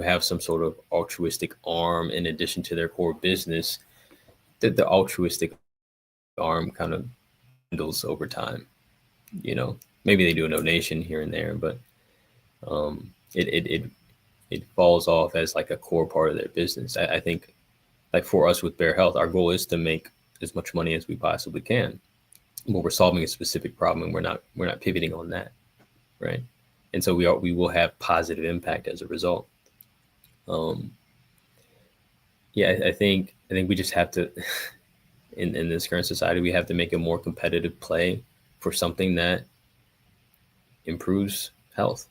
have some sort of altruistic arm in addition to their core business, that the altruistic arm kind of dwindles over time. You know, maybe they do a donation here and there, but it falls off as like a core part of their business. I think, like for us with Bear Health, our goal is to make as much money as we possibly can, but we're solving a specific problem, and we're not pivoting on that, right? And so we will have positive impact as a result. Yeah, I think we just have to, in this current society, we have to make a more competitive play for something that improves health,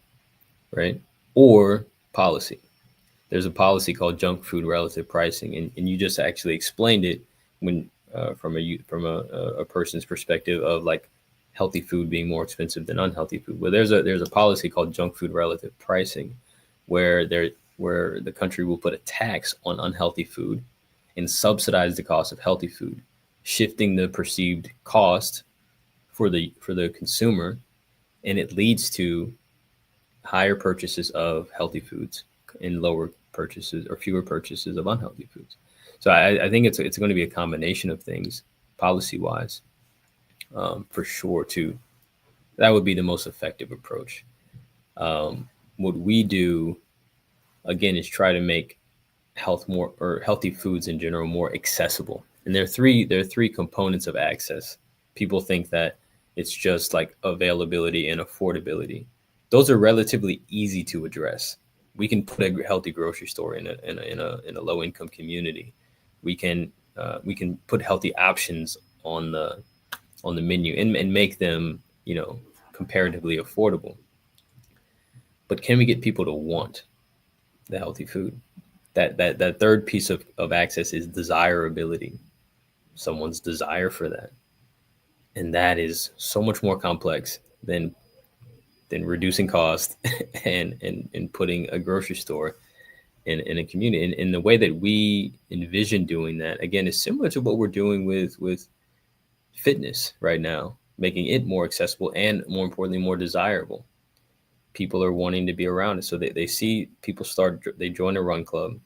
right? Or policy. There's a policy called junk food relative pricing, and you just actually explained it when from a person's perspective of like healthy food being more expensive than unhealthy food. Well, there's a policy called junk food relative pricing, where the country will put a tax on unhealthy food and subsidize the cost of healthy food, shifting the perceived cost for the consumer, and it leads to higher purchases of healthy foods and lower purchases or fewer purchases of unhealthy foods. So I think it's going to be a combination of things, policy wise, for sure. That would be the most effective approach. What we do, again, is try to make healthy foods in general more accessible. And there are three components of access. People think that it's just like availability and affordability. Those are relatively easy to address. We can put a healthy grocery store in a low income community. We can put healthy options on the menu and make them, comparatively affordable. But can we get people to want the healthy food? That third piece of access is desirability. Someone's desire for that. And that is so much more complex than reducing cost and putting a grocery store in a community. And the way that we envision doing that, again, is similar to what we're doing with fitness right now, making it more accessible and, more importantly, more desirable. People are wanting to be around it. So they see people they join a run club.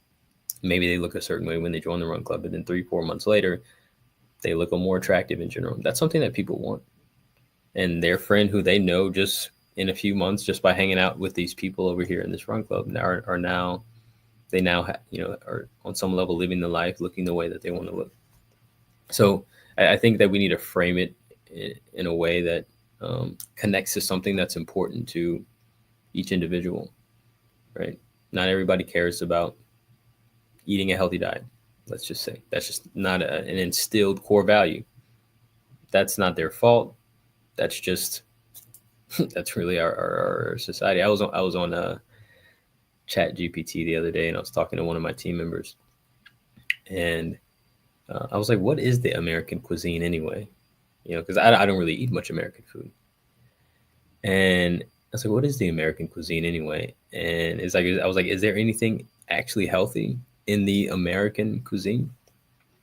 Maybe they look a certain way when they join the run club, but then 3-4 months later, they look more attractive in general. That's something that people want. And their friend who they know just in a few months, just by hanging out with these people over here in this run club, are now are on some level living the life, looking the way that they want to look. So I think that we need to frame it in a way that connects to something that's important to each individual, right? Not everybody cares about eating a healthy diet. Let's just say that's just not an instilled core value. That's not their fault. That's just that's really our society. I was on Chat GPT the other day, and I was talking to one of my team members, and I was like, "What is the American cuisine anyway?" Because I don't really eat much American food, and I was like, "What is the American cuisine anyway?" And it's like I was like, "Is there anything actually healthy in the American cuisine?"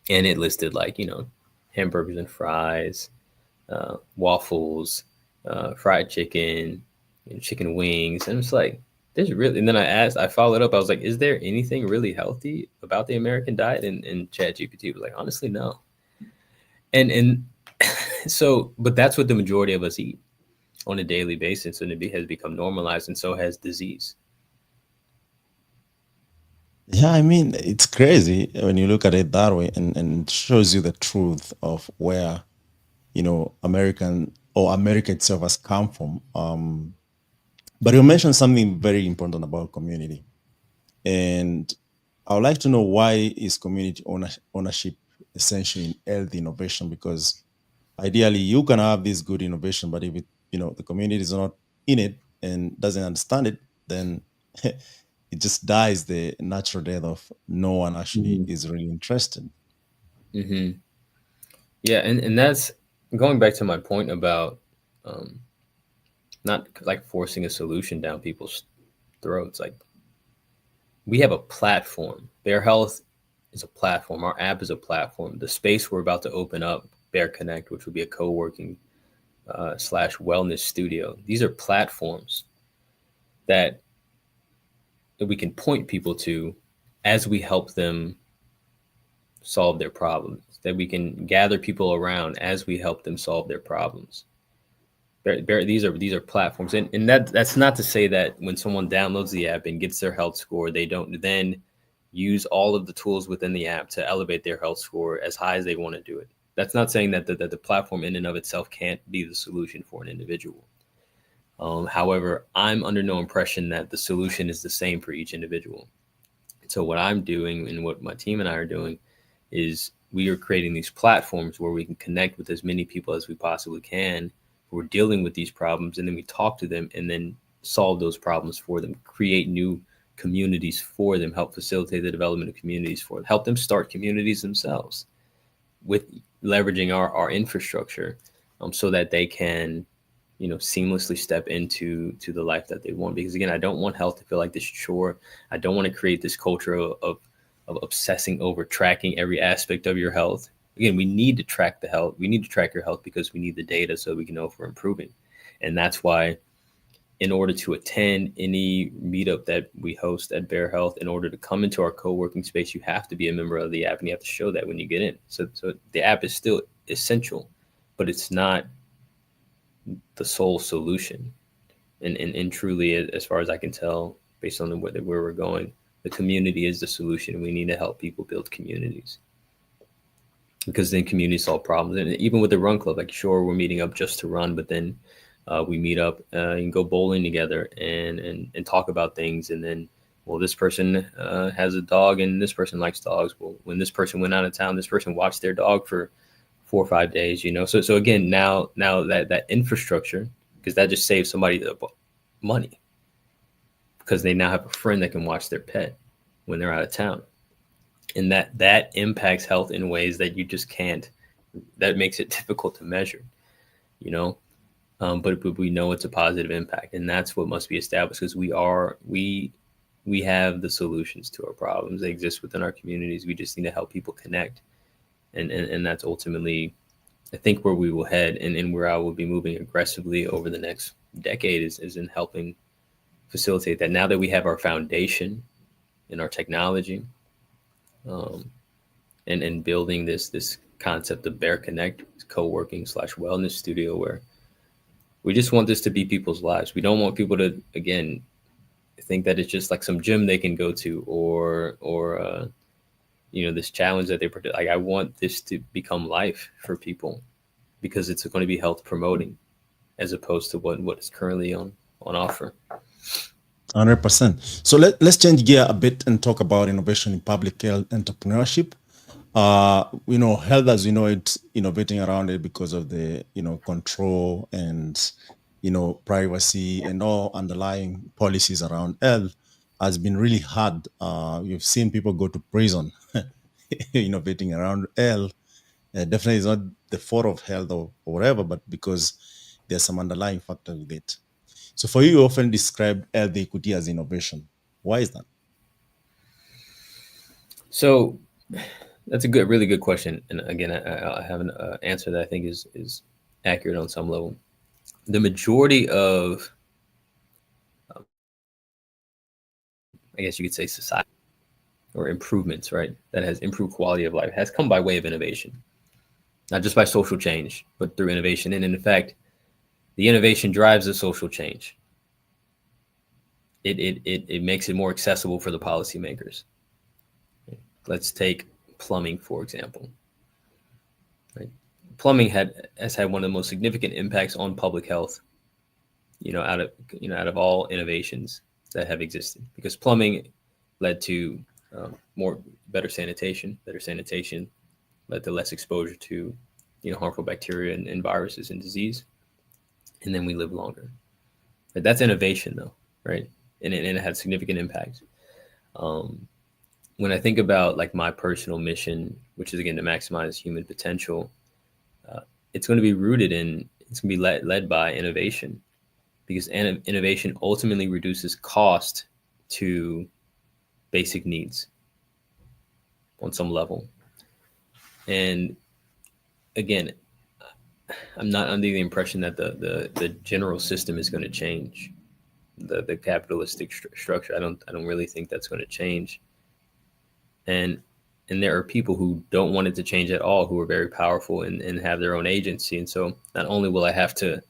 And it listed like hamburgers and fries, waffles, fried chicken, chicken wings, and it's like there's really. And then I followed up. I was like, "Is there anything really healthy about the American diet?" And ChatGPT was like, "Honestly, no." And so, but that's what the majority of us eat on a daily basis, and it has become normalized, and so has disease. Yeah, I mean, it's crazy when you look at it that way, and it shows you the truth of where, America itself has come from. But you mentioned something very important about community. And I would like to know, why is community ownership essential in health innovation? Because ideally you can have this good innovation, but if it, the community is not in it and doesn't understand it, then it just dies the natural death of no one actually is really interested. Mm-hmm. Yeah, and that's going back to my point about not like forcing a solution down people's throats. Like, we have a platform. Bear Health is a platform. Our app is a platform. The space we're about to open up, Bear Connect, which will be a co-working slash wellness studio. These are platforms that we can point people to as we help them solve their problems, that we can gather people around as we help them solve their problems. These are platforms, and that's not to say that when someone downloads the app and gets their health score, they don't then use all of the tools within the app to elevate their health score as high as they want to do it. That's not saying that the platform in and of itself can't be the solution for an individual. However, I'm under no impression that the solution is the same for each individual. So what I'm doing and what my team and I are doing is we are creating these platforms where we can connect with as many people as we possibly can who are dealing with these problems, and then we talk to them and then solve those problems for them, create new communities for them, help facilitate the development of communities for them, help them start communities themselves with leveraging our infrastructure, so that they can seamlessly step into the life that they want. Because again, I don't want health to feel like this chore. I don't want to create this culture of obsessing over tracking every aspect of your health. Again, we need to track the health. We need to track your health because we need the data so we can know if we're improving. And that's why, in order to attend any meetup that we host at Bear Health, in order to come into our co-working space, you have to be a member of the app, and you have to show that when you get in. So the app is still essential, but it's not the sole solution. And truly, as far as I can tell, based on where we're going, the community is the solution. We need to help people build communities, because then communities solve problems. And even with the run club, like, sure, we're meeting up just to run, but then we meet up and go bowling together and talk about things. And then, well, this person has a dog and this person likes dogs. Well, when this person went out of town, this person watched their dog for 4 or 5 days, So again, now that infrastructure, because that just saves somebody the money, because they now have a friend that can watch their pet when they're out of town. And that impacts health in ways that you just can't, that makes it difficult to measure, but we know it's a positive impact, and that's what must be established, because we have the solutions to our problems. They exist within our communities. We just need to help people connect. And that's ultimately, I think, where we will head, and where I will be moving aggressively over the next decade is in helping facilitate that. Now that we have our foundation in our technology, and building this concept of Bear Connect, co-working / wellness studio, where we just want this to be people's lives. We don't want people to, again, think that it's just like some gym they can go to, or this challenge that they predict. Like, I want this to become life for people, because it's going to be health promoting, as opposed to what is currently on offer. 100%. So let's change gear a bit and talk about innovation in public health entrepreneurship. Health, as it's innovating around it because of the control and privacy and all underlying policies around health has been really hard. You've seen people go to prison innovating around health. Definitely is not the fault of health or whatever, but because there's some underlying factor with it. So for you often describe health equity as innovation. Why is that? So that's a really good question. And again, I have an answer that I think is accurate on some level. The majority of, I guess you could say, society or improvements, right, that has improved quality of life has come by way of innovation, not just by social change, but through innovation. And in fact, the innovation drives the social change. It makes it more accessible for the policymakers. Let's take plumbing, for example. Right? Plumbing has had one of the most significant impacts on public health, out of all innovations that have existed, because plumbing led to better sanitation. Better sanitation led to less exposure to harmful bacteria and viruses and disease, and then we live longer. But that's innovation, though, right? And it had significant impact. When I think about like my personal mission, which is again to maximize human potential, it's going to be rooted in, it's going to be led by innovation, because innovation ultimately reduces cost to basic needs on some level. And again, I'm not under the impression that the general system is going to change, the capitalistic structure. I don't really think that's going to change. And there are people who don't want it to change at all, who are very powerful and have their own agency. And so not only will I have to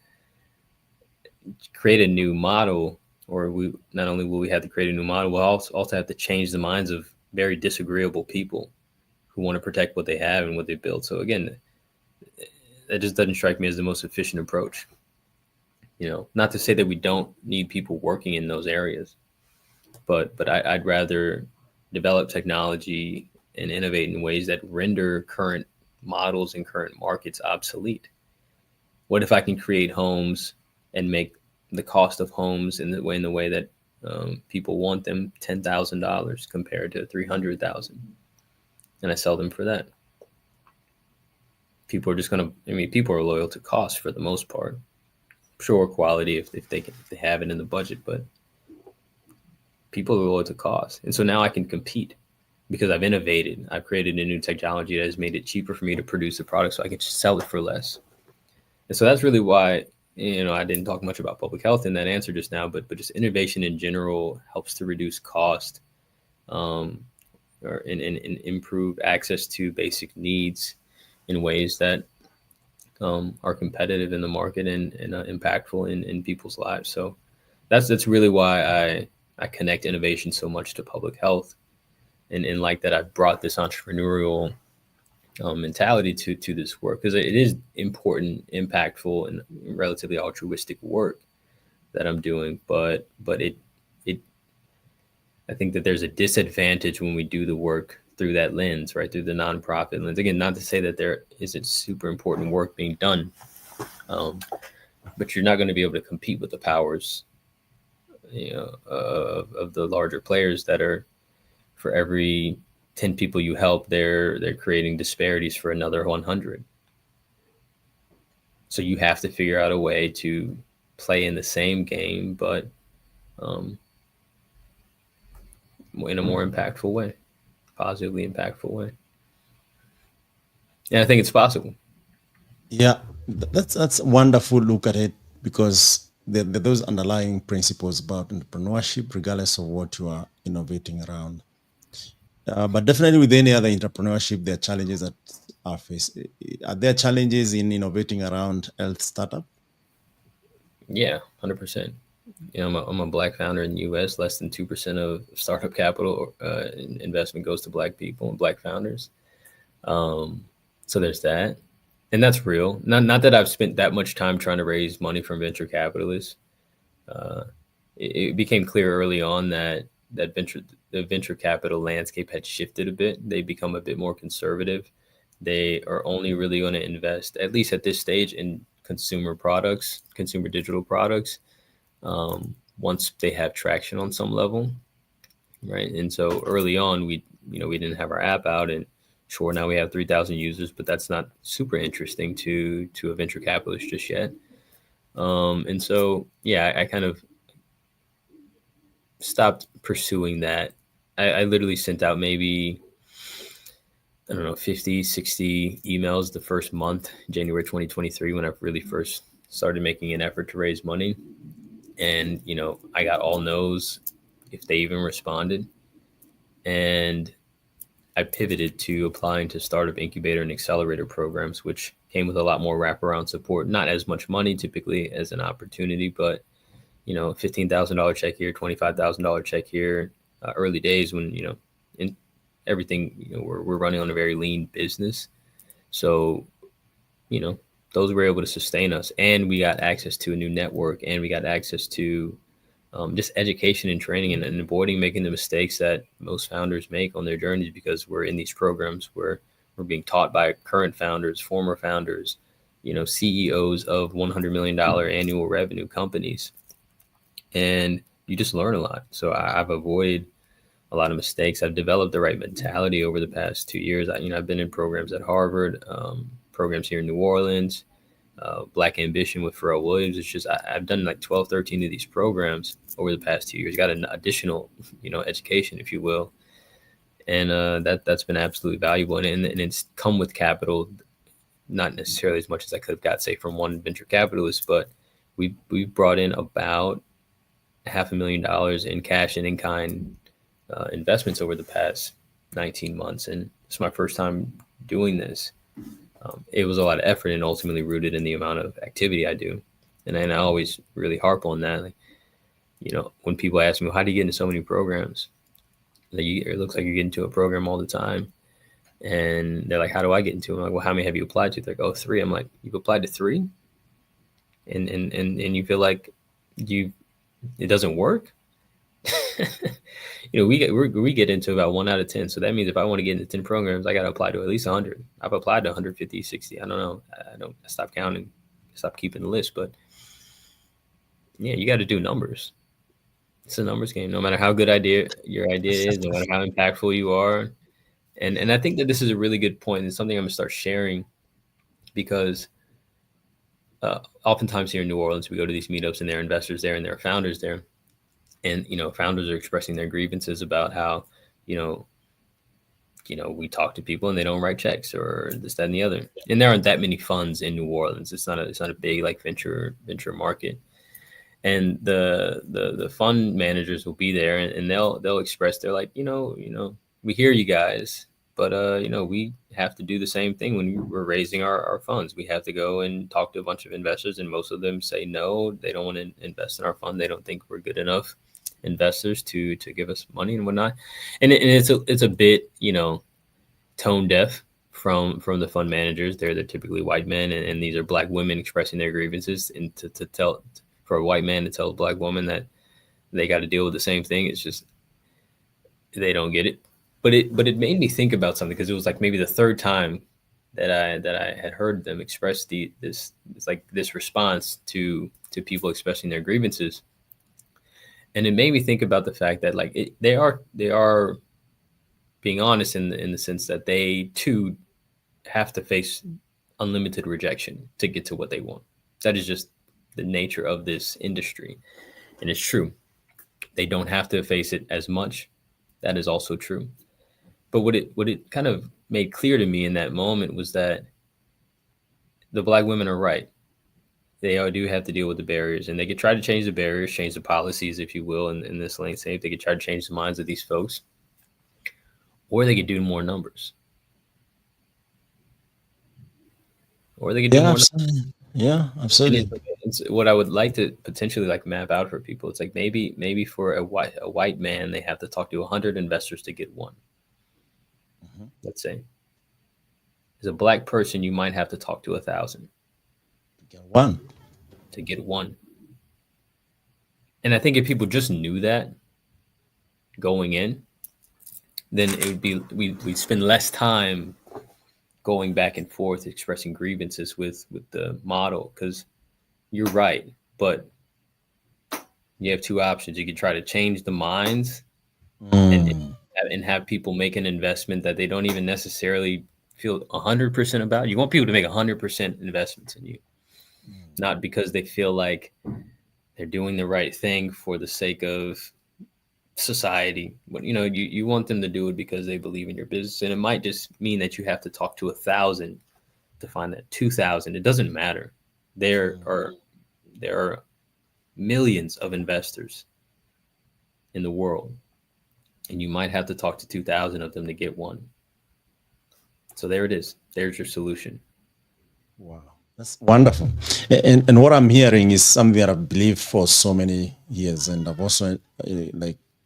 create a new model, or not only will we have to create a new model, we'll also have to change the minds of very disagreeable people who want to protect what they have and what they build. So again, that just doesn't strike me as the most efficient approach. Not to say that we don't need people working in those areas, but I'd rather develop technology and innovate in ways that render current models and current markets obsolete. What if I can create homes and make the cost of homes in the way that people want them, $10,000 compared to $300,000, and I sell them for that? People are people are loyal to cost for the most part. Sure, quality if they have it in the budget, but people are loyal to cost. And so now I can compete because I've innovated. I've created a new technology that has made it cheaper for me to produce a product, so I can just sell it for less. And so that's really why, I didn't talk much about public health in that answer just now, but just innovation in general helps to reduce cost, or improve access to basic needs in ways that are competitive in the market and impactful in people's lives. So that's really why I connect innovation so much to public health, and like that I've brought this entrepreneurial mentality to this work, because it is important, impactful, and relatively altruistic work that I'm doing. But it I think that there's a disadvantage when we do the work through that lens, right? Through the nonprofit lens. Again, not to say that there isn't super important work being done, but you're not going to be able to compete with the powers, of the larger players that are, for every 10 people you help, they're creating disparities for another 100. So you have to figure out a way to play in the same game, but in a more impactful way, positively impactful way. And I think it's possible. Yeah, that's a wonderful look at it, because those underlying principles about entrepreneurship, regardless of what you are innovating around. But definitely with any other entrepreneurship, there are challenges that are faced. Are there challenges in innovating around health startup? Yeah, 100%. I'm a Black founder in the U.S. Less than 2% of startup capital investment goes to Black people and Black founders. So there's that, and that's real. Not that I've spent that much time trying to raise money from venture capitalists. It became clear early on that the venture capital landscape had shifted a bit. They become a bit more conservative. They are only really going to invest, at least at this stage, in consumer digital products, once they have traction on some level, right? And so early on, we didn't have our app out, and sure, now we have 3,000 users, but that's not super interesting to a venture capitalist just yet. And so, yeah, I kind of stopped pursuing that. I literally sent out maybe, 50, 60 emails the first month, January 2023, when I really first started making an effort to raise money. And, I got all no's, if they even responded. And I pivoted to applying to startup incubator and accelerator programs, which came with a lot more wraparound support, not as much money typically as an opportunity, but, $15,000 check here, $25,000 check here, early days when, in everything, we're running on a very lean business. So, those were able to sustain us, and we got access to a new network, and we got access to just education and training, and avoiding making the mistakes that most founders make on their journeys, because we're in these programs where We're being taught by current founders, former founders, CEOs of $100 million annual revenue companies. And you just learn a lot. So I've avoided a lot of mistakes. I've developed the right mentality over the past 2 years. I've been in programs at Harvard, programs here in New Orleans, Black Ambition with Pharrell Williams. It's just I've done like 12, 13 of these programs over the past 2 years. Got an additional, education, if you will, and that's been absolutely valuable. And it's come with capital, not necessarily as much as I could have got, say, from one venture capitalist, but we brought in about $500,000 in cash and in kind investments over the past 19 months, and it's my first time doing this. It was a lot of effort and ultimately rooted in the amount of activity I do. And I always really harp on that. Like, when people ask me, well, how do you get into so many programs? It looks like you get into a program all the time. And they're like, how do I get into it? I'm like, well, how many have you applied to? They're like, oh, 3. I'm like, you've applied to 3? And you feel like it doesn't work? We get into about 1 out of 10. So that means if I want to get into 10 programs, I got to apply to at least 100. I've applied to 150, 60. I don't know. I stopped counting, stopped keeping the list. But yeah, you got to do numbers. It's a numbers game. No matter how good your idea is, no matter how impactful you are. And I think that this is a really good point. It's something I'm going to start sharing because oftentimes here in New Orleans, we go to these meetups and there are investors there and there are founders there. And, founders are expressing their grievances about how, we talk to people and they don't write checks or this, that, and the other. And there aren't that many funds in New Orleans. It's not a big like venture market. And the fund managers will be there and they'll express, they're like, we hear you guys, but we have to do the same thing when we're raising our funds. We have to go and talk to a bunch of investors, and most of them say no, they don't want to invest in our fund. They don't think we're good enough investors to give us money and whatnot. And it's a bit, tone deaf from the fund managers. They're typically white men, and these are Black women expressing their grievances, and to tell for a white man to tell a Black woman that they got to deal with the same thing, it's just they don't get it. But it made me think about something, because it was like maybe the third time that I had heard them express this response to people expressing their grievances. And it made me think about the fact that they are being honest in the sense that they too have to face unlimited rejection to get to what they want. That is just the nature of this industry. And it's true. They don't have to face it as much. That is also true. But what it kind of made clear to me in that moment was that the Black women are right. They do have to deal with the barriers, and they could try to change the barriers, change the policies, if you will, in this landscape. They could try to change the minds of these folks, or they could do more numbers. Or they could do more absolutely. Yeah, absolutely. It's what I would like to potentially map out for people. It's like maybe for a white man, they have to talk to 100 investors to get one. Mm-hmm. Let's say. As a Black person, you might have to talk to 1,000. To get one. And I think if people just knew that going in, then it would be we'd spend less time going back and forth expressing grievances with the model, because you're right, but you have two options. You could try to change the minds and have people make an investment that they don't even necessarily feel 100% about. You want people to make 100% investments in you. Not because they feel like they're doing the right thing for the sake of society, but you want them to do it because they believe in your business. And it might just mean that you have to talk to 1,000 to find that 2,000. It doesn't matter. There are millions of investors in the world, and you might have to talk to 2,000 of them to get one. So there it is. There's your solution. Wow. That's wonderful. And what I'm hearing is something that I've believed for so many years. And I've also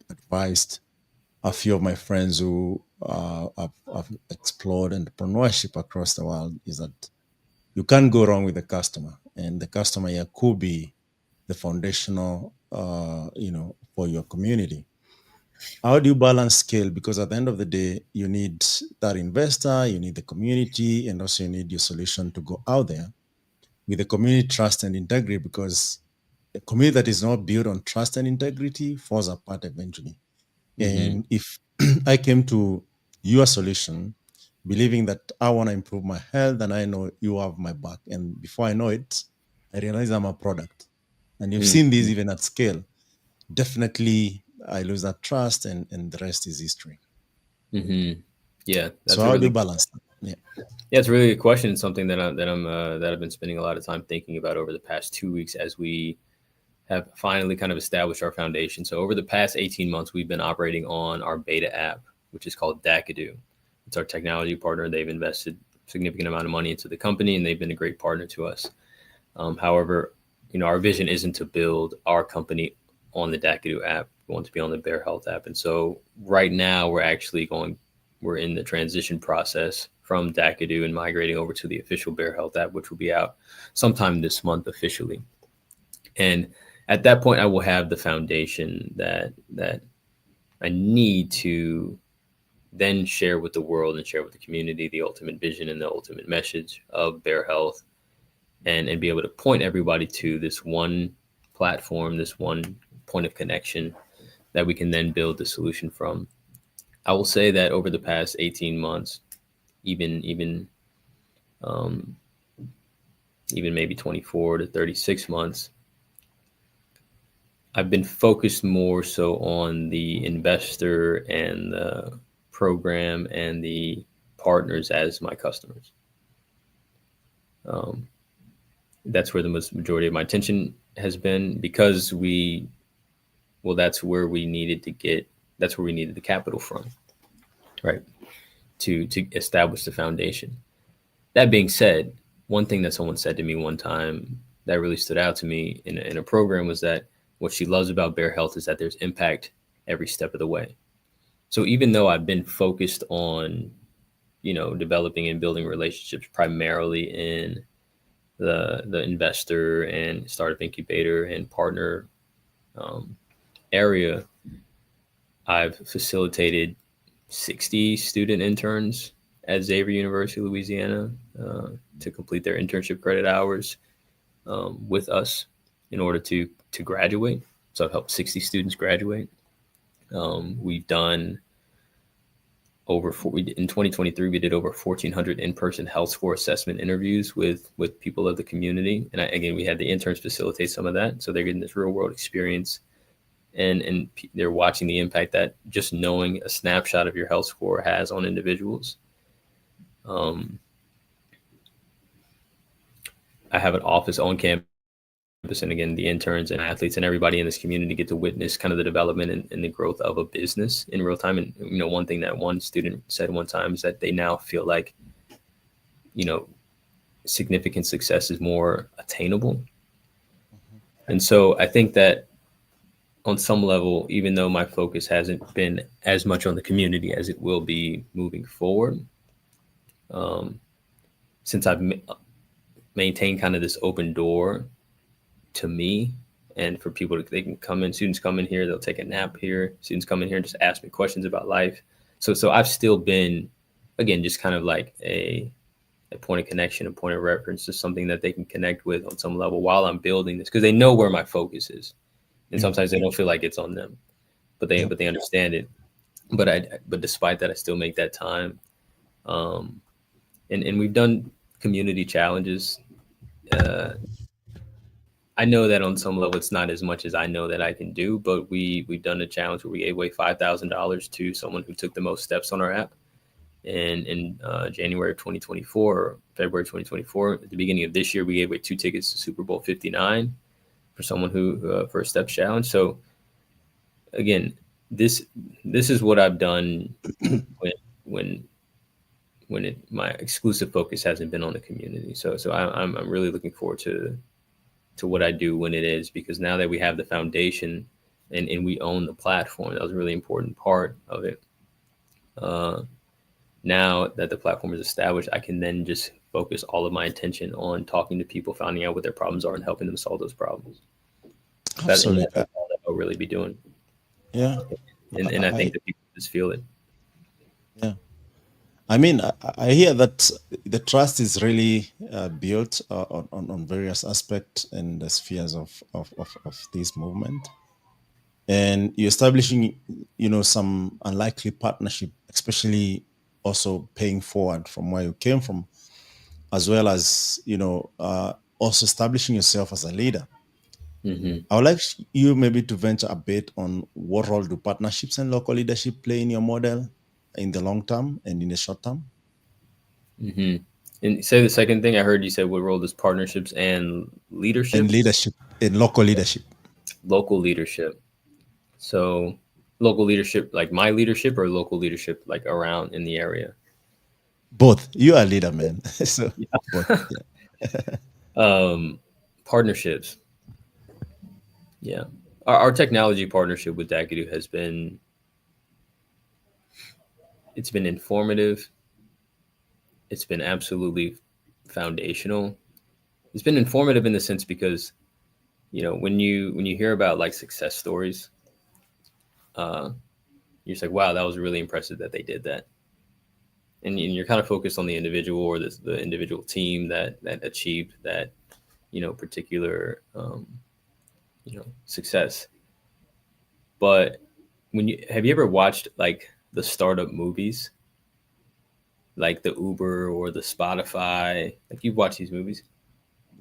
advised a few of my friends who have explored entrepreneurship across the world, is that you can't go wrong with the customer. And the customer here could be the foundational, for your community. how do you balance scale? Because at the end of the day, you need that investor, you need the community, and also you need your solution to go out there with the community trust and integrity, because a community that is not built on trust and integrity falls apart eventually. And if I came to your solution believing that I want to improve my health and I know you have my back, and before I know it, I realize I'm a product. And you've seen this even at scale. Definitely, I lose that trust, and the rest is history. Yeah, So that's a how do you really balance that? Yeah. yeah, it's a really good question. Something that I've been spending a lot of time thinking about over the past 2 weeks as we have finally kind of established our foundation. So over the past 18 months, we've been operating on our beta app, which is called Dakadu. It's our technology partner. They've invested a significant amount of money into the company, and they've been a great partner to us. However, our vision isn't to build our company on the Dakadu app. We want to be on the Bear Health app. And so right now we're in the transition process from Dakadu and migrating over to the official Bear Health app, which will be out sometime this month officially. And at that point, I will have the foundation that I need to then share with the world and share with the community the ultimate vision and the ultimate message of Bear Health, and be able to point everybody to this one platform, this one point of connection that we can then build the solution from. I will say that over the past 18 months, even maybe 24 to 36 months, I've been focused more so on the investor and the program and the partners as my customers. That's where the majority of my attention has been, because that's where we needed the capital from, right? To establish the foundation. That being said, one thing that someone said to me one time that really stood out to me in a program was that what she loves about Bear Health is that there's impact every step of the way. So even though I've been focused on, developing and building relationships primarily in the investor and startup incubator and partner area, I've facilitated 60 student interns at Xavier University, Louisiana, to complete their internship credit hours with us in order to graduate. So I've helped 60 students graduate. We've done in 2023, we did over 1,400 in-person health score assessment interviews with people of the community. And again, we had the interns facilitate some of that. So they're getting this real world experience, and they're watching the impact that just knowing a snapshot of your health score has on individuals. I have an office on campus, and again, the interns and athletes and everybody in this community get to witness kind of the development and the growth of a business in real time. And, one thing that one student said one time is that they now feel like, significant success is more attainable. And so I think that on some level, even though my focus hasn't been as much on the community as it will be moving forward, since I've maintained kind of this open door to me and for people they can come in, students come in here, they'll take a nap here, students come in here and just ask me questions about life. So I've still been, again, just kind of like a point of connection, a point of reference, just something that they can connect with on some level while I'm building this, because they know where my focus is. And sometimes they don't feel like it's on them, but they understand it. But despite that, I still make that time. And we've done community challenges. I know that on some level it's not as much as I know that I can do, but we've done a challenge where we gave away $5,000 to someone who took the most steps on our app. And in January of 2024, or February 2024, at the beginning of this year, we gave away 2 tickets to Super Bowl 59 for someone who for a steps challenge. So again, this is what I've done when my exclusive focus hasn't been on the community. So I'm really looking forward to what I do when it is, because now that we have the foundation and we own the platform, that was a really important part of it. Now that the platform is established, I can then just focus all of my attention on talking to people, finding out what their problems are, and helping them solve those problems. Absolutely. That's all that I'll really be doing. Yeah. and I think that people just feel it. Yeah. I mean, I hear that the trust is really built on various aspects and the spheres of this movement. And you're establishing, some unlikely partnership, especially also paying forward from where you came from, as well as, also establishing yourself as a leader. Hmm. I would like you maybe to venture a bit on what role do partnerships and local leadership play in your model in the long term and in the short term? Hmm. And say the second thing I heard you said, what role does partnerships and And leadership? leadership, in local leadership. Local leadership. So local leadership, like my leadership, or local leadership like around in the area? Both. You are a leader, man. So both. Partnerships. Yeah. Our technology partnership with Dakadu has been, it's been informative. It's been absolutely foundational. It's been informative in the sense because, when you hear about like success stories, you're just like, wow, that was really impressive that they did that. And you're kind of focused on the individual, or the individual team that achieved that, particular, success. But have you ever watched like the startup movies, like the Uber or the Spotify? Like, you've watched these movies.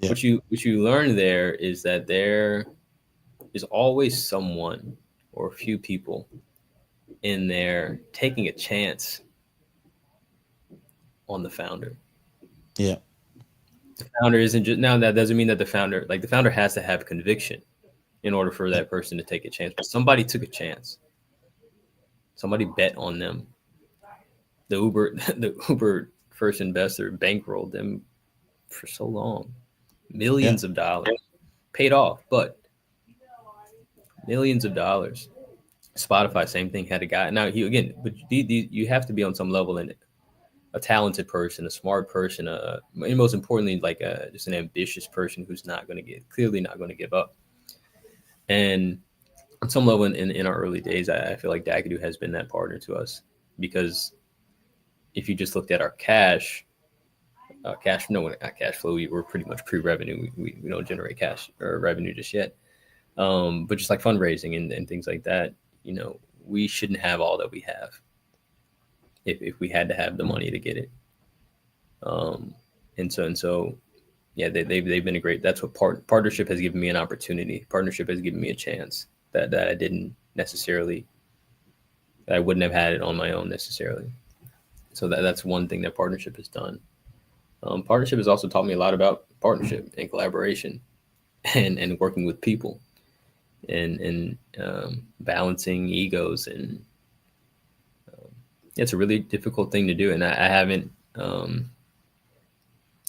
Yeah. What you learn there is that there is always someone or a few people in there taking a chance on the founder. Yeah. The founder isn't just, now that doesn't mean that the founder has to have conviction in order for that person to take a chance. But somebody took a chance. Somebody bet on them. The Uber first investor bankrolled them for so long, Yeah. millions of dollars, paid off, but millions of dollars. Spotify, same thing, had a guy. Now but you have to be on some level in it. A talented person, a smart person, and most importantly, like just an ambitious person who's clearly not going to give up. And on some level, in our early days, I feel like Dakadu has been that partner to us, because if you just looked at our not cash flow, we're pretty much pre-revenue. We don't generate cash or revenue just yet. But just like fundraising and things like that, we shouldn't have all that we have if we had to have the money to get it. And so, yeah, they've been a great. That's what partnership has given me an opportunity. Partnership has given me a chance that I didn't necessarily, that I wouldn't have had it on my own necessarily. So that's one thing that partnership has done. Partnership has also taught me a lot about partnership and collaboration, and working with people, and balancing egos, and it's a really difficult thing to do. And I haven't.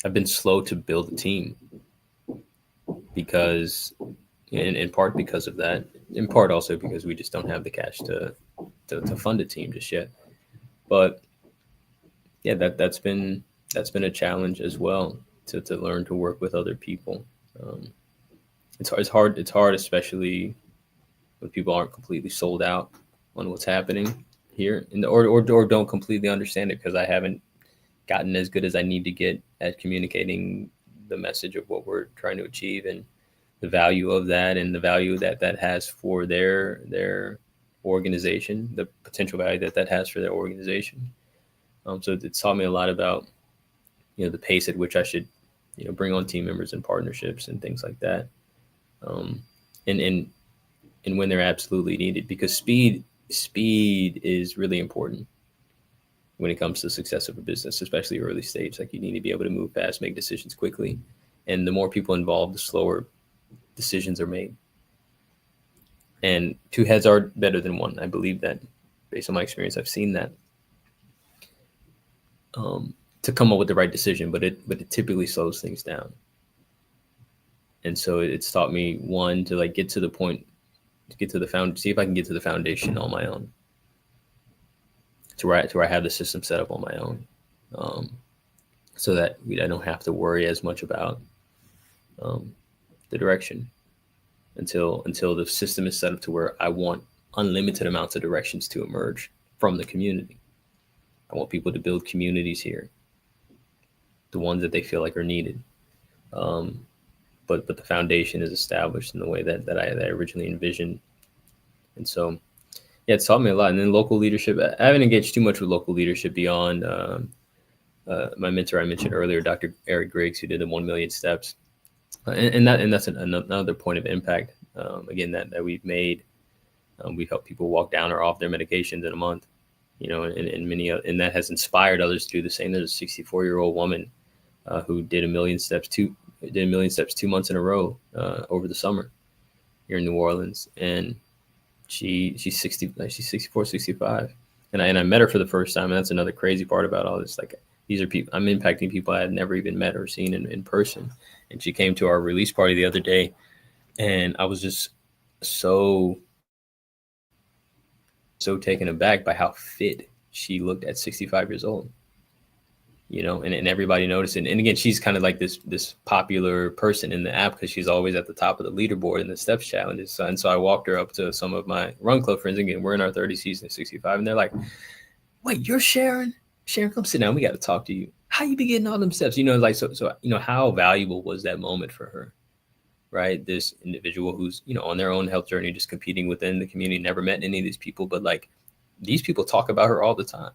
I've been slow to build a team because, in part because of that, in part also because we just don't have the cash to fund a team just yet. But yeah, that's been a challenge as well, to learn to work with other people. It's hard, especially when people aren't completely sold out on what's happening here, or don't completely understand it, because I haven't gotten as good as I need to get at communicating the message of what we're trying to achieve, and the value of that, and the value that has for their organization, the potential value that has for their organization. So it's taught me a lot about, the pace at which I should, bring on team members and partnerships and things like that. And when they're absolutely needed, because speed is really important when it comes to the success of a business, especially early stage. Like, you need to be able to move fast, make decisions quickly. And the more people involved, the slower decisions are made. And two heads are better than one. I believe that, based on my experience. I've seen that, to come up with the right decision, but it typically slows things down. And so it's taught me, one, to like get to the point, see if I can get to the foundation on my own, to where I have the system set up on my own, so that I don't have to worry as much about the direction until the system is set up to where I want unlimited amounts of directions to emerge from the community. I want people to build communities here, the ones that they feel like are needed. But the foundation is established in the way that I originally envisioned. And so, yeah, it's taught me a lot. And then local leadership, I haven't engaged too much with local leadership beyond my mentor I mentioned earlier, Dr. Eric Griggs, who did the 1 million steps. And that's another point of impact, again, that we've made. We've helped people walk down or off their medications in a month, and that has inspired others to do the same. There's a 64-year-old woman who did 1 million steps 2 months in a row over the summer here in New Orleans, and she's 64, 65, and I met her for the first time. And that's another crazy part about all this. Like, these are people I'm impacting, people I had never even met or seen in person. And she came to our release party the other day, and I was just so taken aback by how fit she looked at 65 years old. And everybody noticed it. And again, she's kind of like this popular person in the app because she's always at the top of the leaderboard in the steps challenges. And so I walked her up to some of my run club friends. Again, we're in our 30s, she's in 65, and they're like, "Wait, you're Sharon? Sharon, come sit down. We got to talk to you. How you be getting all them steps?" So how valuable was that moment for her, right? This individual who's, on their own health journey, just competing within the community, never met any of these people, but like, these people talk about her all the time,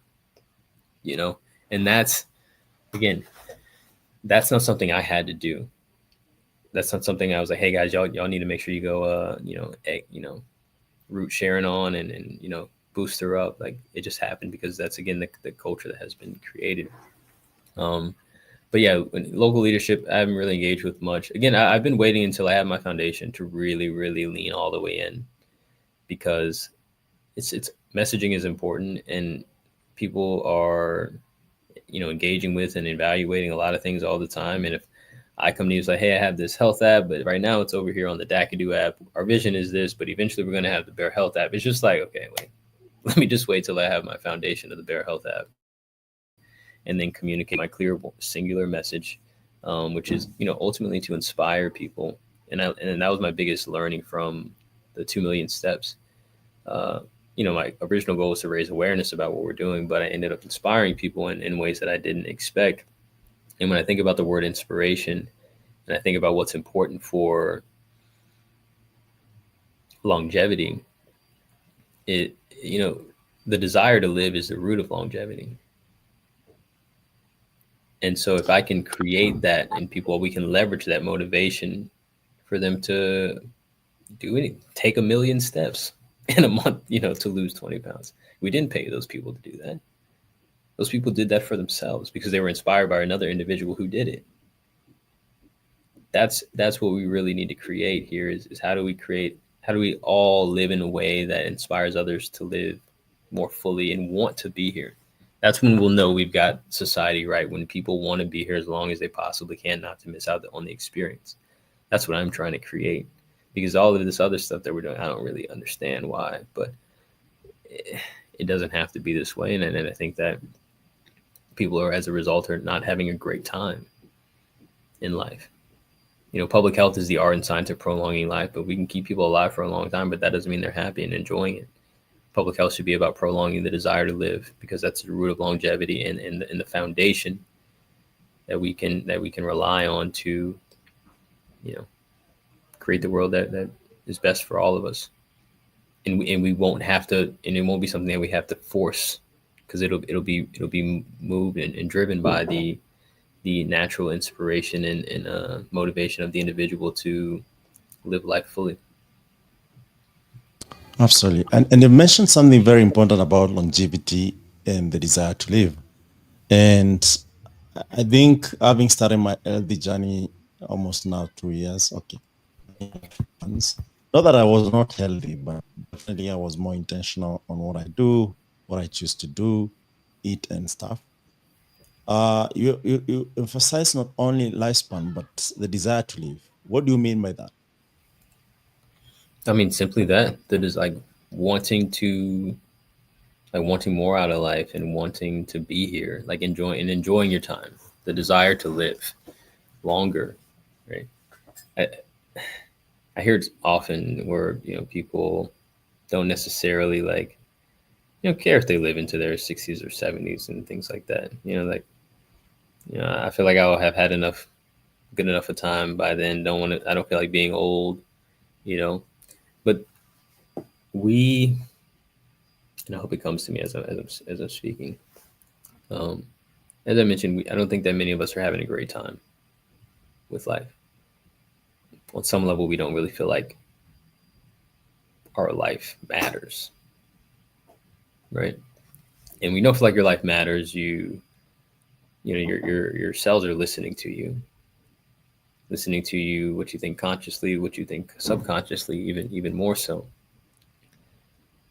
and that's, again, that's not something I had to do. That's not something I was like, "Hey guys, y'all need to make sure you go, root Sharon on and boost her up." Like, it just happened because that's, again, the culture that has been created. But yeah, local leadership, I haven't really engaged with much. Again, I've been waiting until I have my foundation to really, really lean all the way in, because it's messaging is important, and people are, engaging with and evaluating a lot of things all the time. And if I come to you and say, "Hey, I have this health app, but right now it's over here on the Dakadoo app. Our vision is this, but eventually we're going to have the Bear Health app." It's just like, okay, wait, let me just wait till I have my foundation of the Bear Health app, and then communicate my clear, singular message, which is, ultimately to inspire people. And that was my biggest learning from the 2 million steps. My original goal was to raise awareness about what we're doing, but I ended up inspiring people in ways that I didn't expect. And when I think about the word inspiration, and I think about what's important for longevity, the desire to live is the root of longevity. And so if I can create that in people, we can leverage that motivation for them to do anything, take 1 million steps in a month, to lose 20 pounds. We didn't pay those people to do that. Those people did that for themselves because they were inspired by another individual who did it. That's what we really need to create here is how do we all live in a way that inspires others to live more fully and want to be here. That's when we'll know we've got society right, when people want to be here as long as they possibly can, not to miss out on the experience. That's what I'm trying to create, because all of this other stuff that we're doing, I don't really understand why, but it doesn't have to be this way. And I think that people are, as a result, are not having a great time in life. Public health is the art and science of prolonging life, but we can keep people alive for a long time, but that doesn't mean they're happy and enjoying it. Public health should be about prolonging the desire to live, because that's the root of longevity and the foundation that we can rely on to, create the world that is best for all of us. And we won't have to, and it won't be something that we have to force, because it'll be moved and driven by the natural inspiration and motivation of the individual to live life fully. Absolutely. And you mentioned something very important about longevity and the desire to live. And I think, having started my healthy journey almost now 2 years, okay. Not that I was not healthy, but definitely I was more intentional on what I do, what I choose to do, eat and stuff. You emphasize not only lifespan, but the desire to live. What do you mean by that? I mean, simply that is like wanting more out of life and wanting to be here, like enjoying your time, the desire to live longer, right? I hear it often where, people don't necessarily like, care if they live into their 60s or 70s and things like that. I feel like I'll have had good enough of time by then. I don't feel like being old, but we, and I hope it comes to me as I'm speaking. As I mentioned, I don't think that many of us are having a great time with life. On some level, we don't really feel like our life matters, right? And we know, feel like your life matters. Your cells are listening to you, what you think consciously, what you think subconsciously, even more so.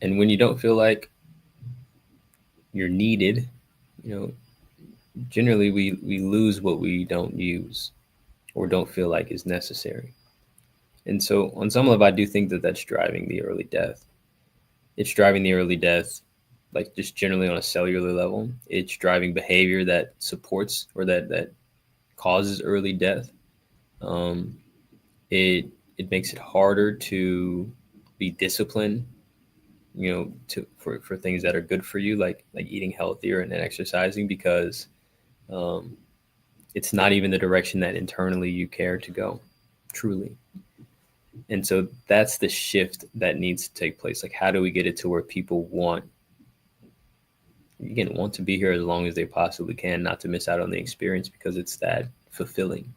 And when you don't feel like you're needed, generally we lose what we don't use or don't feel like is necessary. And so on some level, I do think that that's driving the early death. It's driving the early death, like just generally on a cellular level. It's driving behavior that supports or that causes early death. It makes it harder to be disciplined, for things that are good for you, like eating healthier and exercising, because it's not even the direction that internally you care to go, truly. And so that's the shift that needs to take place. Like, how do we get it to where people want to be here as long as they possibly can, not to miss out on the experience because it's that fulfilling.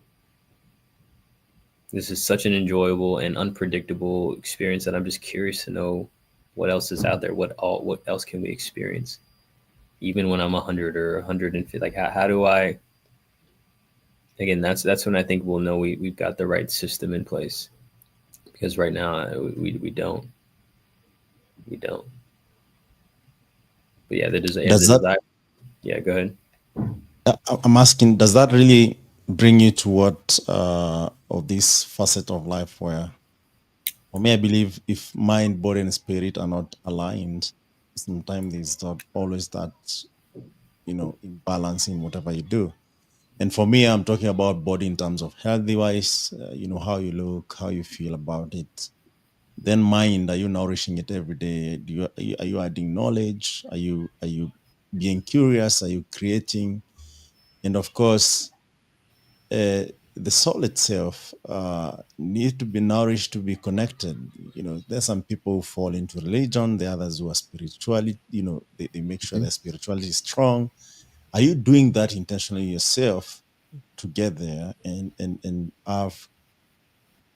This is such an enjoyable and unpredictable experience that I'm just curious to know what else is out there. What else can we experience? Even when I'm 100 or 150, like how do I, again, that's when I think we'll know we've got the right system in place, because right now we don't. But yeah, yeah, go ahead. I'm asking, does that really bring you to what of this facet of life where, for me, I believe if mind, body, and spirit are not aligned, sometimes there's not always that, imbalance in whatever you do. And for me, I'm talking about body in terms of healthy wise, how you look, how you feel about it. Then mind, are you nourishing it every day? Are you adding knowledge? Are you being curious? Are you creating? And of course, the soul itself needs to be nourished, to be connected. There's some people who fall into religion, the others who are spirituality, they make sure their spirituality is strong. Are you doing that intentionally yourself to get there and have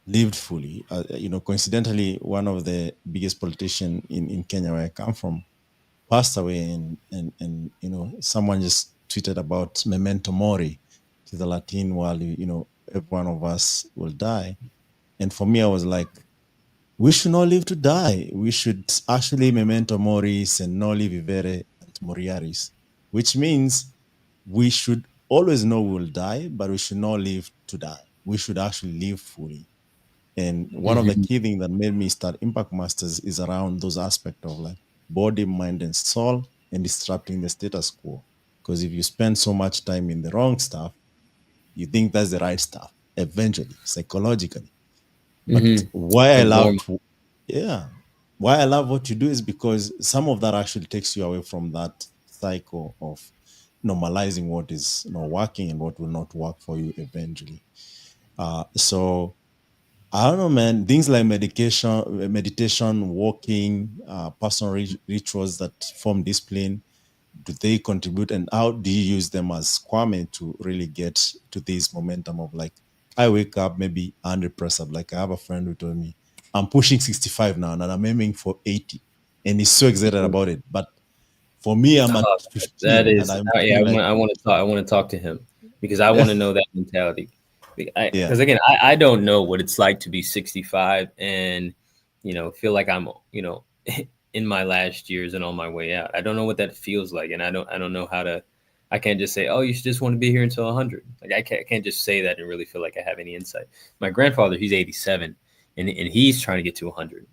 lived fully? Coincidentally, one of the biggest politicians in Kenya, where I come from, passed away, and someone just tweeted about memento mori, to the Latin world. Every one of us will die. And for me, I was like, we should not live to die. We should actually memento moris and noli vivere et moriaris, which means we should always know we'll die, but we should not live to die. We should actually live fully. And one of the key things that made me start Impact Masters is around those aspects of like body, mind, and soul, and disrupting the status quo. Because if you spend so much time in the wrong stuff, you think that's the right stuff eventually, psychologically. But why I love what you do is because some of that actually takes you away from that cycle of normalizing what is not working and what will not work for you eventually. So I don't know, man. Things like meditation, walking, personal rituals that form discipline, do they contribute, and how do you use them as Kwame to really get to this momentum of like, I wake up maybe 100%. Like, I have a friend who told me, I'm pushing 65 now and I'm aiming for 80, and he's so excited about it. But for me, I'm at 15, That is, and I'm yeah. like, I want to talk to him, because I want to know that mentality. yeah, Because again, I don't know what it's like to be 65 and feel like I'm in my last years and on my way out. I don't know what that feels like, and I don't know how to. I can't just say, oh, you should just want to be here until 100. Like I can't just say that and really feel like I have any insight. My grandfather, he's 87, and he's trying to get to 100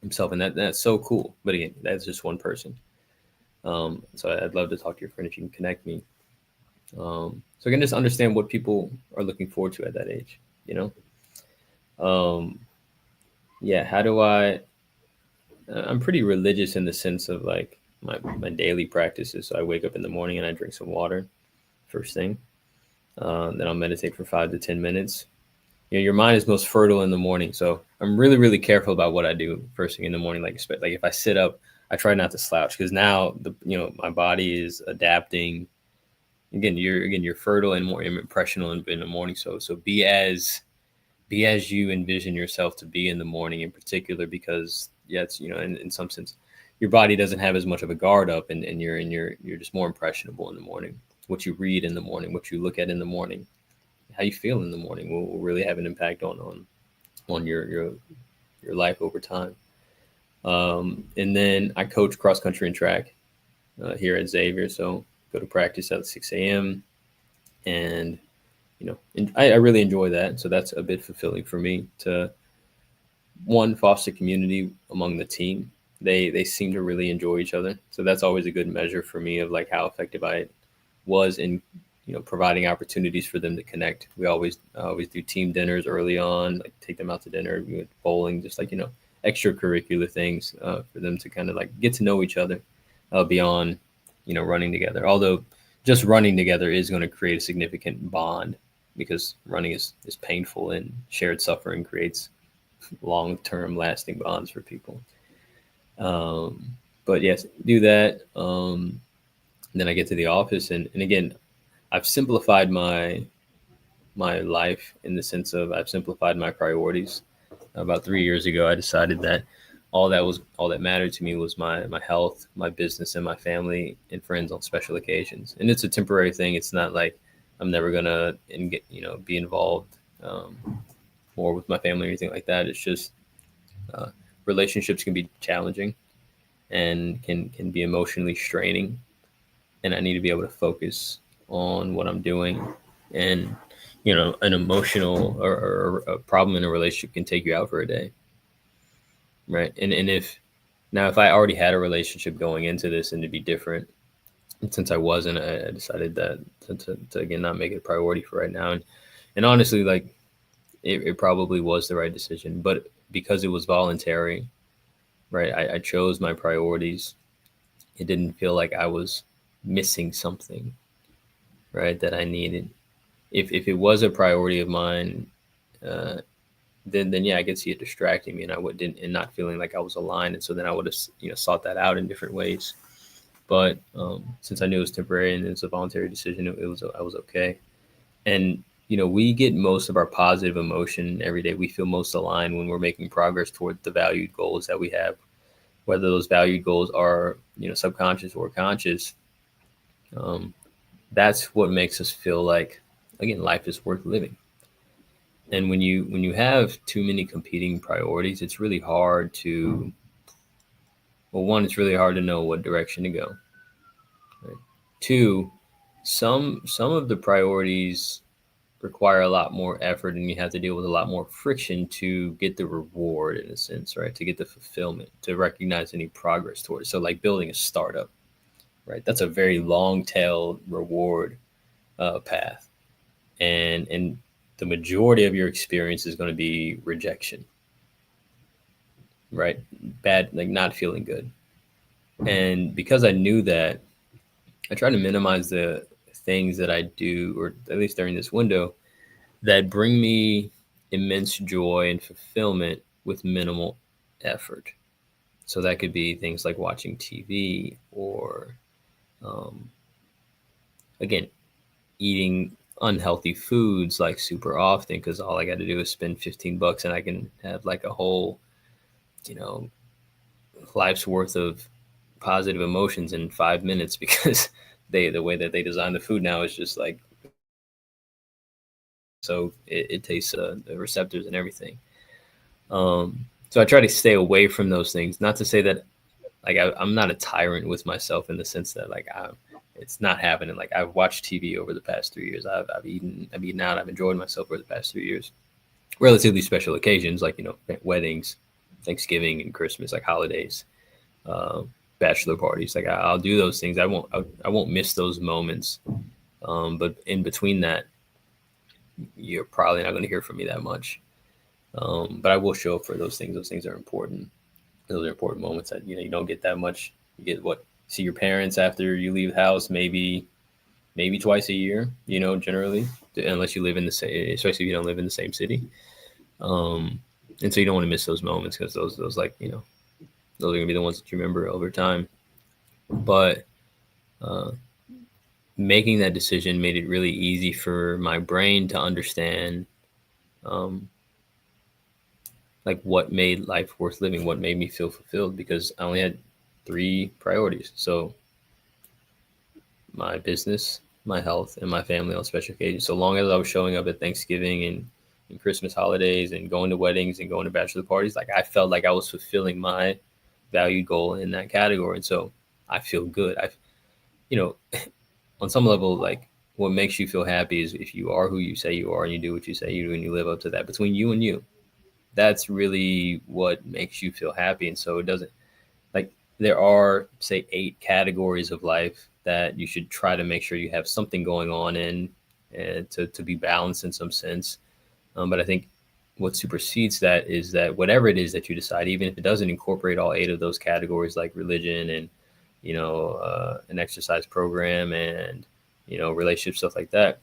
himself, and that's so cool. But again, that's just one person. So I'd love to talk to your friend if you can connect me. So I can just understand what people are looking forward to at that age, Yeah. How do I I'm pretty religious in the sense of like my daily practices. So I wake up in the morning and I drink some water first thing. Then I'll meditate for 5 to 10 minutes. Your mind is most fertile in the morning. So I'm really, really careful about what I do first thing in the morning. Like if I sit up, I try not to slouch because now my body is adapting. You're fertile and more impressionable in the morning. So be as you envision yourself to be in the morning in particular, because it's, in some sense, your body doesn't have as much of a guard up and you're just more impressionable in the morning. What you read in the morning, what you look at in the morning, how you feel in the morning will really have an impact on your life over time. And then I coach cross country and track here at Xavier. So go to practice at 6 a.m. and I really enjoy that. So that's a bit fulfilling for me to, one, foster community among the team. They seem to really enjoy each other. So that's always a good measure for me of like how effective I was in, providing opportunities for them to connect. We always do team dinners early on, like take them out to dinner, we went bowling, just like, extracurricular things for them to kind of like get to know each other beyond, running together. Although just running together is going to create a significant bond, because running is painful and shared suffering creates long-term lasting bonds for people. But yes, do that. Then I get to the office and again, I've simplified my life in the sense of I've simplified my priorities. About 3 years ago, I decided that all that mattered to me was my health, my business, and my family and friends on special occasions. And it's a temporary thing. It's not like I'm never gonna be involved more with my family or anything like that. It's just relationships can be challenging and can be emotionally straining, and I need to be able to focus on what I'm doing. And an emotional or a problem in a relationship can take you out for a day, right? And if I already had a relationship going into this and to be different, and since I wasn't, I decided that to again not make it a priority for right now. And honestly, like it probably was the right decision, but because it was voluntary, right? I chose my priorities. It didn't feel like I was missing something, right, that I needed. If it was a priority of mine, then yeah, I could see it distracting me, and and not feeling like I was aligned. And so then I would have sought that out in different ways. But since I knew it was temporary and it was a voluntary decision, I was okay. And we get most of our positive emotion every day. We feel most aligned when we're making progress toward the valued goals that we have, whether those valued goals are subconscious or conscious. That's what makes us feel like, again, life is worth living. And when you have too many competing priorities, it's really hard to, well, one, it's really hard to know what direction to go. Right? Two, some of the priorities require a lot more effort, and you have to deal with a lot more friction to get the reward, in a sense, right? To get the fulfillment, to recognize any progress towards it. So like building a startup, right? That's a very long-tailed reward path. And the majority of your experience is going to be rejection, right? Bad, like not feeling good. And because I knew that, I try to minimize the things that I do, or at least during this window, that bring me immense joy and fulfillment with minimal effort. So that could be things like watching TV or, again, eating unhealthy foods like super often, because all I got to do is spend $15 and I can have like a whole, life's worth of positive emotions in 5 minutes, because the way that they design the food now is just like, so it tastes the receptors and everything. So I try to stay away from those things. Not to say that like I'm not a tyrant with myself in the sense that like it's not happening. Like I've watched TV over the past 3 years. I've eaten out. I've enjoyed myself over the past 3 years. Relatively special occasions like weddings, Thanksgiving, and Christmas, like holidays, bachelor parties. Like I'll do those things. I won't miss those moments. But in between that, you're probably not going to hear from me that much. But I will show up for those things. Those things are important. those are important moments that you don't get that much. You get see your parents after you leave the house, maybe twice a year. Generally, unless you live in the same, especially if you don't live in the same city. And so you don't want to miss those moments because those those are gonna be the ones that you remember over time. But making that decision made it really easy for my brain to understand what made life worth living, what made me feel fulfilled, because I only had 3 priorities. So my business, my health, and my family on special occasions. So long as I was showing up at Thanksgiving and Christmas holidays and going to weddings and going to bachelor parties, I felt like I was fulfilling my value goal in that category. And so I feel good. On some level, what makes you feel happy is if you are who you say you are and you do what you say you do and you live up to that, between you and you. That's really what makes you feel happy. And so it doesn't, there are, say, 8 categories of life that you should try to make sure you have something going on in, and to be balanced in some sense. But I think what supersedes that is that whatever it is that you decide, even if it doesn't incorporate all 8 of those categories, like religion and an exercise program and relationship, stuff like that,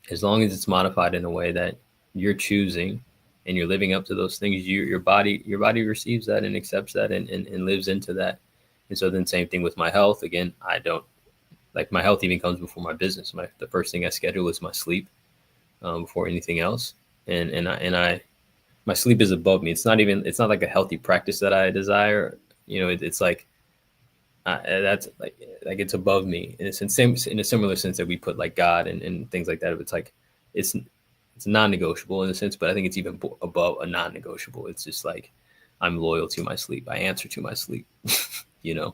as long as it's modified in a way that you're choosing and you're living up to those things, your body receives that and accepts that and lives into that. And so then same thing with my health. Again, I don't my health even comes before my business. The first thing I schedule is my sleep before anything else. And my sleep is above me. It's not like a healthy practice that I desire. It's like that's like it's above me. And it's in a similar sense that we put God and things like that. It's it's non-negotiable in a sense, but I think it's even above a non-negotiable. It's just I'm loyal to my sleep. I answer to my sleep, and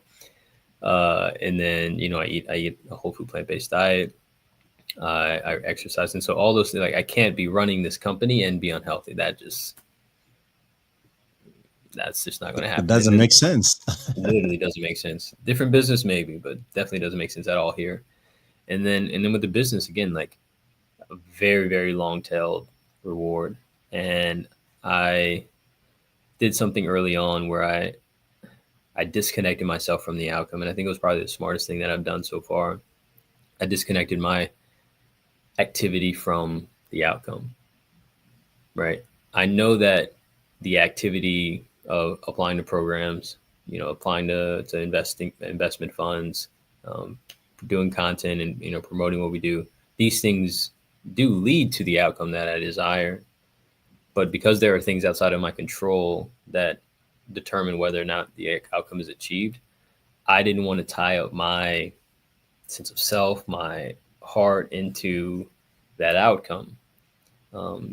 then, I eat a whole food plant-based diet. I exercise. And so all those things, I can't be running this company and be unhealthy. That's just not going to happen. It doesn't make sense. Literally doesn't make sense. Different business maybe, but definitely doesn't make sense at all here. And then with the business, again, a very, very long-tailed reward. And I did something early on where I disconnected myself from the outcome. And I think it was probably the smartest thing that I've done so far. I disconnected my activity from the outcome, right? I know that the activity of applying to programs, applying to investment funds, doing content and, promoting what we do, these things do lead to the outcome that I desire. But because there are things outside of my control that determine whether or not the outcome is achieved, I didn't want to tie up my sense of self, my heart into that outcome.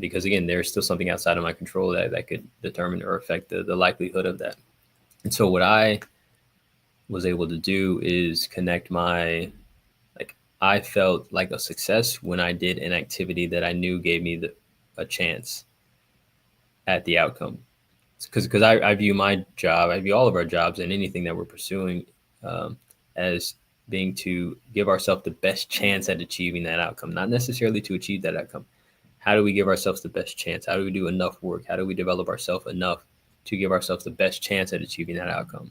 Because again, there's still something outside of my control that could determine or affect the likelihood of that. And so what I was able to do is connect I felt like a success when I did an activity that I knew gave me a chance at the outcome. Because I view my job, I view all of our jobs and anything that we're pursuing as being to give ourselves the best chance at achieving that outcome, not necessarily to achieve that outcome. How do we give ourselves the best chance? How do we do enough work? How do we develop ourselves enough to give ourselves the best chance at achieving that outcome?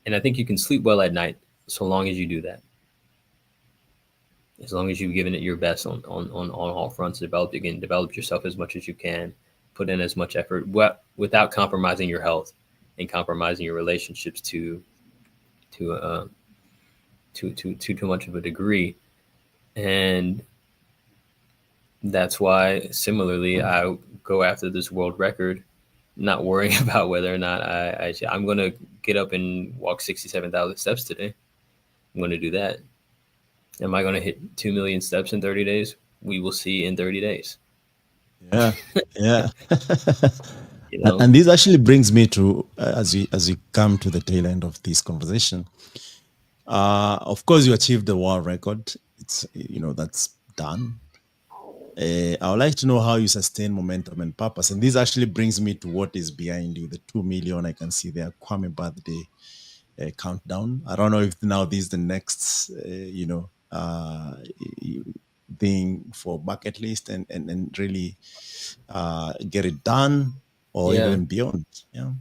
And I think you can sleep well at night so long as you do that. As long as you've given it your best on all fronts, develop yourself as much as you can, put in as much effort without compromising your health and compromising your relationships to too much of a degree. And that's why similarly I go after this world record, not worrying about whether or not I'm going to get up and walk 67,000 steps today. I'm going to do that. Am I going to hit 2 million steps in 30 days? We will see in 30 days. Yeah. And this actually brings me to, as we come to the tail end of this conversation, of course, you achieved the world record. It's, that's done. I would like to know how you sustain momentum and purpose. And this actually brings me to what is behind you, the 2 million. I can see there, Kwame birthday countdown. I don't know if now this is the next, thing for bucket list and really get it done or even beyond. Yeah.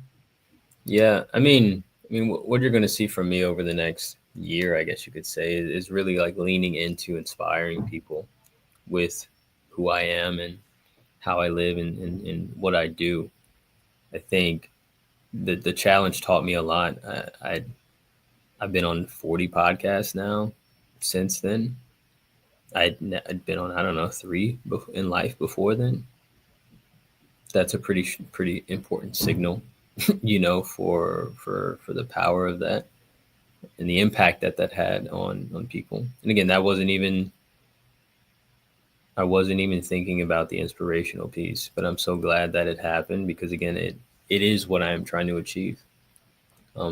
Yeah, I mean, what you're going to see from me over the next year, I guess you could say, is really like leaning into inspiring people with who I am and how I live and what I do. I think the challenge taught me a lot. I've been on 40 podcasts now since then. I'd been on, I don't know, three in life before then. That's a pretty important signal, for the power of that and the impact that had on people. And again, I wasn't even thinking about the inspirational piece, but I'm so glad that it happened because again, it is what I am trying to achieve.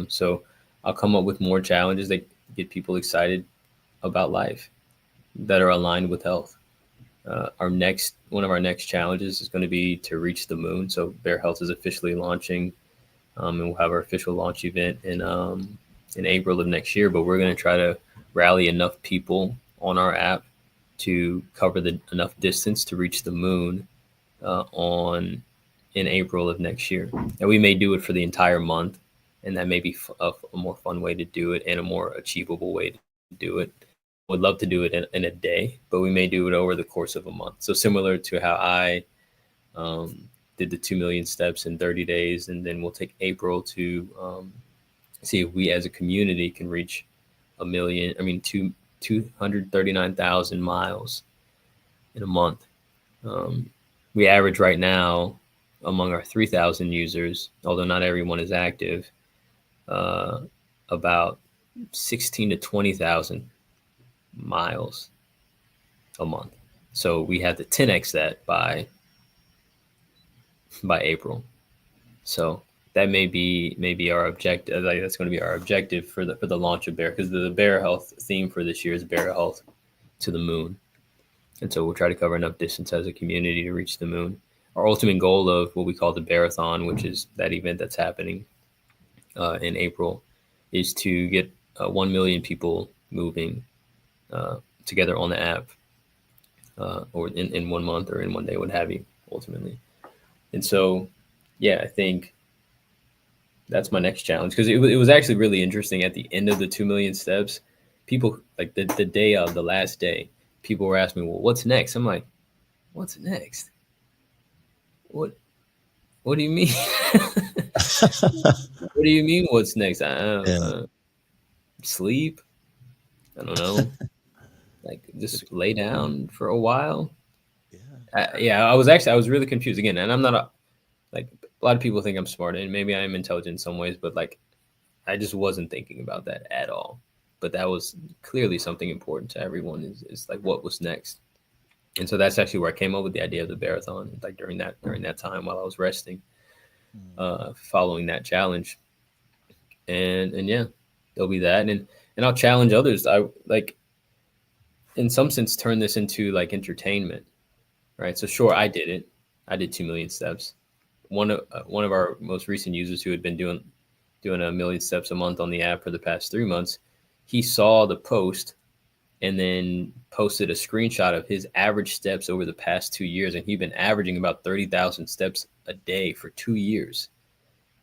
So I'll come up with more challenges that get people excited about life that are aligned with health. One of our next challenges is going to be to reach the moon. So Bear Health is officially launching, and we'll have our official launch event in April of next year. But we're going to try to rally enough people on our app to cover enough distance to reach the moon on in April of next year. And we may do it for the entire month, and that may be a more fun way to do it and a more achievable way to do it. Would love to do it in a day, but we may do it over the course of a month. So similar to how I did the 2 million steps in 30 days, and then we'll take April to see if we as a community can reach 239,000 miles in a month. We average right now among our 3,000 users, although not everyone is active, about 16 to 20,000 miles a month. So we have to 10x that by April. So that may be our objective. Like that's going to be our objective for the launch of Bear, because the Bear Health theme for this year is Bear Health to the moon. And so we'll try to cover enough distance as a community to reach the moon. Our ultimate goal of what we call the bEHRATHON, which is that event that's happening in April, is to get 1 million people moving together on the app, or in 1 month or in 1 day, what have you, ultimately. And so, yeah, I think that's my next challenge, because it was actually really interesting at the end of the 2 million steps. People, like the day of the last day, people were asking me, well, what's next? I'm like, what's next? What do you mean? What do you mean what's next? Sleep? I don't know. Like just lay down for a while. I was really confused again. And I'm not like a lot of people think I'm smart, and maybe I am intelligent in some ways, but like I just wasn't thinking about that at all. But that was clearly something important to everyone, is like what was next. And so that's actually where I came up with the idea of the bEHRATHON, like during that time while I was resting, following that challenge. And yeah, there'll be that. And I'll challenge others. I like, in some sense, turn this into like entertainment, right? So sure, I did it. I did 2 million steps. One of our most recent users who had been doing 1 million steps a month on the app for the past 3 months, he saw the post and then posted a screenshot of his average steps over the past 2 years. And he'd been averaging about 30,000 steps a day for 2 years,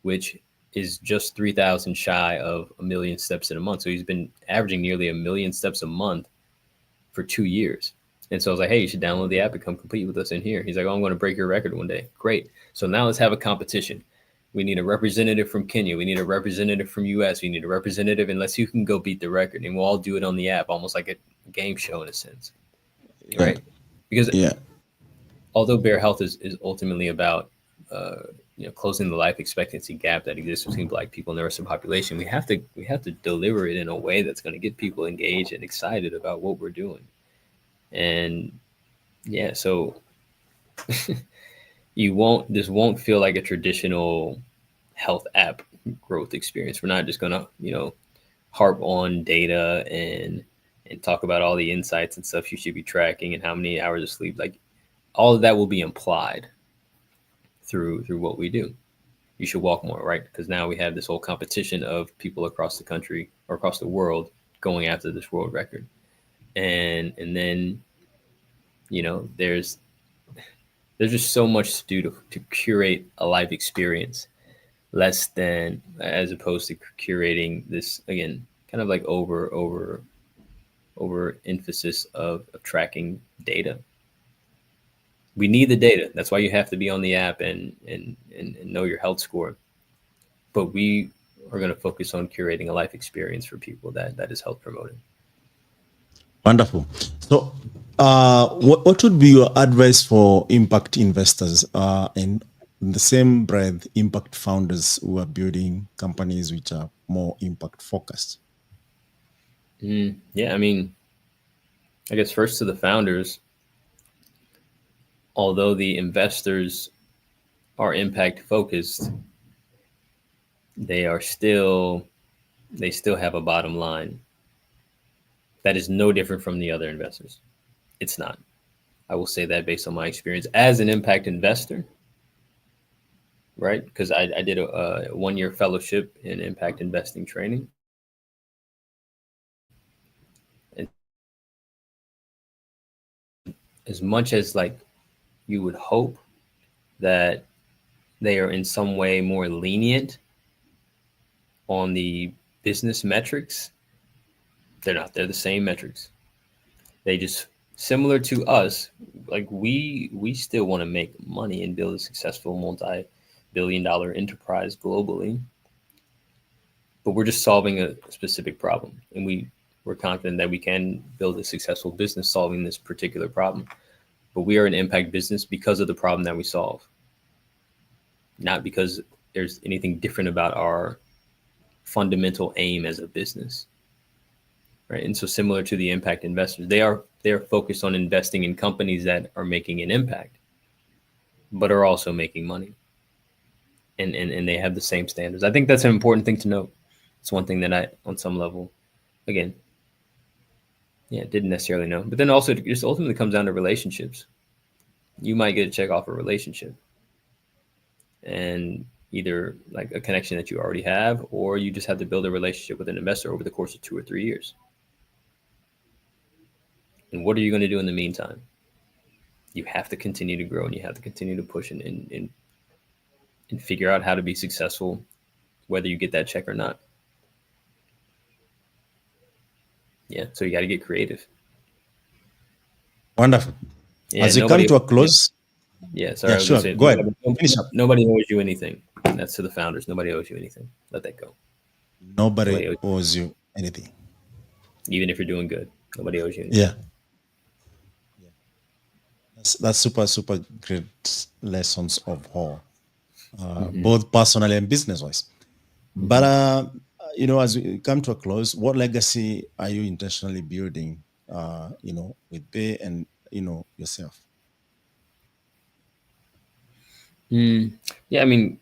which is just 3,000 shy of 1 million steps in a month. So he's been averaging nearly 1 million steps a month for 2 years. And so I was like, hey, you should download the app and come compete with us in here. He's like, oh, I'm going to break your record one day. Great. So now let's have a competition. We need a representative from Kenya. We need a representative from US. We need a representative, unless you can go beat the record. And we'll all do it on the app, almost like a game show in a sense. Right? Because although Bear Health is ultimately about closing the life expectancy gap that exists between Black people and the rest of the population, we have to deliver it in a way that's going to get people engaged and excited about what we're doing. And yeah, so this won't feel like a traditional health app growth experience. We're not just gonna, harp on data and talk about all the insights and stuff you should be tracking and how many hours of sleep. Like all of that will be implied through what we do. You should walk more, right? Because now we have this whole competition of people across the country or across the world going after this world record. And then, there's just so much to do to curate a life experience less than, as opposed to curating this, again, kind of like over emphasis of tracking data. We need the data. That's why you have to be on the app and know your health score. But we are going to focus on curating a life experience for people that is health promoting. Wonderful. So, what would be your advice for impact investors and in the same breath, impact founders who are building companies which are more impact focused? Yeah, I mean, I guess first to the founders, although the investors are impact focused, they still have a bottom line that is no different from the other investors. It's not. I will say that based on my experience as an impact investor, right? Because I did a 1-year fellowship in impact investing training. And as much as like you would hope that they are in some way more lenient on the business metrics, they're not. They're the same metrics. They just, similar to us, like we still want to make money and build a successful multi-billion-dollar enterprise globally, but we're just solving a specific problem, and we're confident that we can build a successful business solving this particular problem. But we are an impact business because of the problem that we solve, not because there's anything different about our fundamental aim as a business, right? And so similar to the impact investors, they are focused on investing in companies that are making an impact, but are also making money. And they have the same standards. I think that's an important thing to note. It's one thing that I, on some level, again, didn't necessarily know. But then also it just ultimately comes down to relationships. You might get a check off a relationship, and either like a connection that you already have, or you just have to build a relationship with an investor over the course of 2 or 3 years. And what are you going to do in the meantime? You have to continue to grow, and you have to continue to push and figure out how to be successful, whether you get that check or not. Yeah, so you got to get creative. Wonderful. Yeah, as we come to a close. Yeah, sorry. Yeah, sure. Go ahead. Finish up. Nobody owes you anything. And that's to the founders. Nobody owes you anything. Let that go. Nobody owes you anything. Even if you're doing good, nobody owes you anything. Yeah. That's super great lessons of all, both personally and business-wise. But as we come to a close, what legacy are you intentionally building? With Bay and yourself. Yeah, I mean,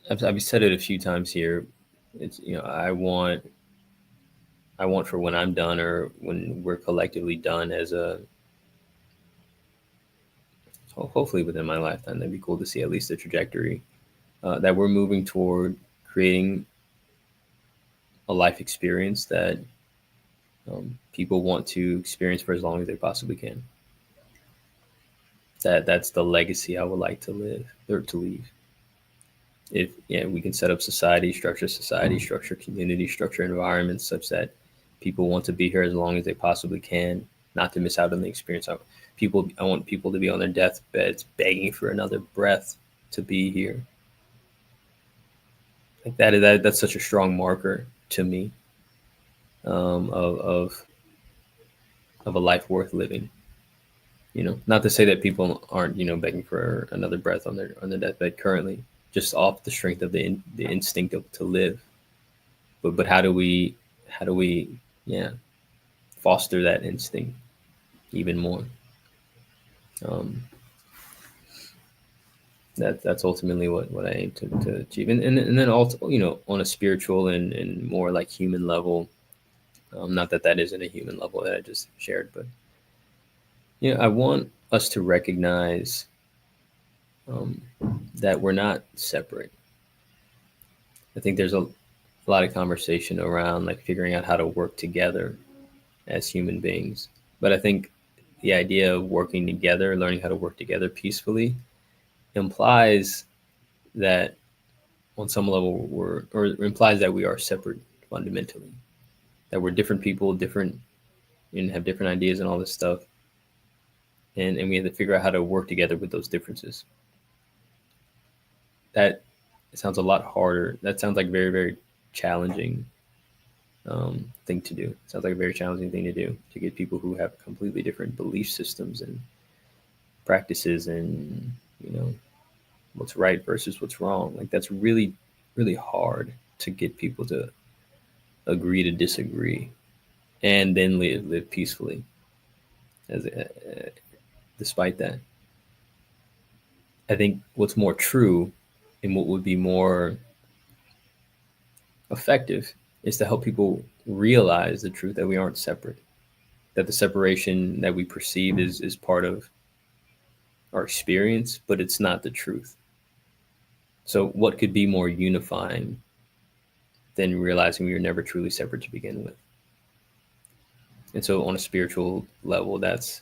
I've said it a few times here. It's I want for when I'm done, or when we're collectively done as hopefully within my lifetime, that'd be cool to see at least the trajectory that we're moving toward creating a life experience that people want to experience for as long as they possibly can. That's the legacy I would like to live or to leave. If we can set up structure community, structure environments such that people want to be here as long as they possibly can, not to miss out on the experience. I want people to be on their deathbeds begging for another breath to be here. Like that's such a strong marker to me of a life worth living. Not to say that people aren't begging for another breath on their deathbed currently, just off the strength of the instinct to live. But how do we foster that instinct even more? That's ultimately what I aim to achieve, and then also on a spiritual and more like human level. Not that isn't a human level that I just shared, but I want us to recognize that we're not separate. I think there's a lot of conversation around like figuring out how to work together as human beings. But I think the idea of working together, learning how to work together peacefully, implies that on some level or implies that we are separate fundamentally, that we're different people, different, and have different ideas and all this stuff. And we have to figure out how to work together with those differences. That sounds a lot harder. That sounds like very, very challenging thing to do. It sounds like a very challenging thing to do, to get people who have completely different belief systems and practices and, what's right versus what's wrong. Like, that's really, really hard to get people to agree to disagree and then live peacefully. Despite that, I think what's more true and what would be more effective is to help people realize the truth that we aren't separate, that the separation that we perceive is part of our experience, but it's not the truth. So what could be more unifying than realizing we were never truly separate to begin with? And so on a spiritual level, that's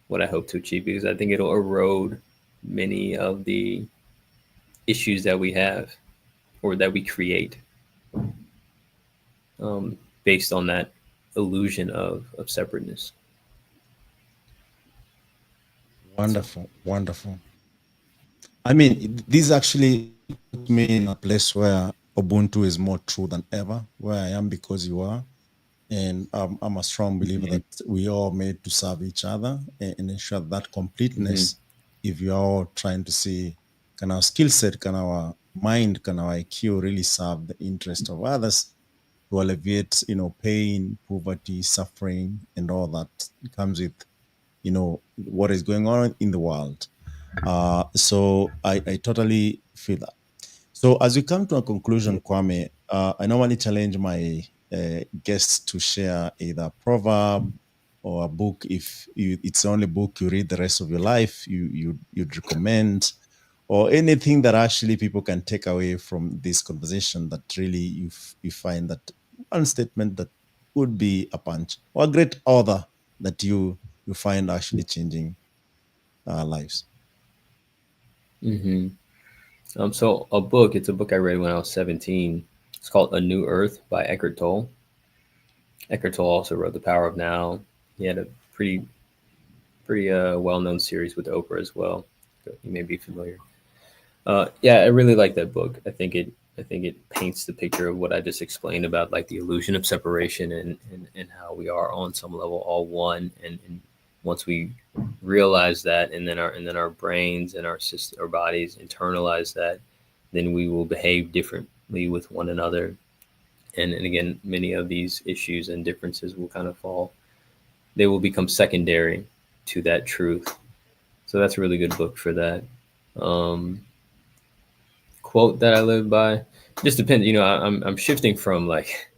what I hope to achieve, because I think it'll erode many of the issues that we have or that we create based on that illusion of separateness. Wonderful, wonderful. I mean, this actually put me in a place where Ubuntu is more true than ever, where I am because you are. And I'm a strong believer that we are made to serve each other and ensure that completeness. If you are all trying to see, can our skill set, can our mind, can our IQ really serve the interest of others to alleviate, pain, poverty, suffering, and all that comes with, what is going on in the world. So I totally feel that. So as we come to a conclusion, Kwame, I normally challenge my guests to share either a proverb or a book. If it's the only book you read the rest of your life, you'd recommend, or anything that actually people can take away from this conversation that really you find that one statement that would be a punch, or a great author that you find actually changing lives. So a book, it's a book I read when I was 17. It's called A New Earth by Eckhart Tolle. Eckhart Tolle also wrote The Power of Now. He had a pretty well-known series with Oprah as well. You may be familiar. Yeah, I really like that book. I think it paints the picture of what I just explained about, like, the illusion of separation and how we are on some level all one. And once we realize that, and then our brains and our bodies internalize that, then we will behave differently with one another. And again, many of these issues and differences will kind of they will become secondary to that truth. So that's a really good book for that. Quote that I live by, just depends. I'm shifting from like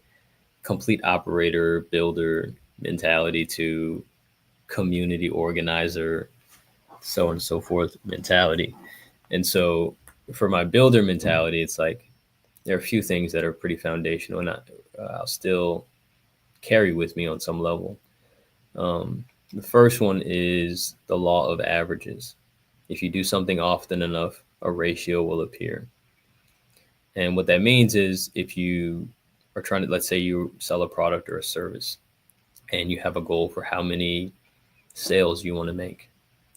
complete operator builder mentality to community organizer, so on and so forth mentality. And so for my builder mentality, it's like there are a few things that are pretty foundational and I'll still carry with me on some level. The first one is the law of averages. If you do something often enough, a ratio will appear. And what that means is, if you are trying to, let's say you sell a product or a service and you have a goal for how many sales you want to make,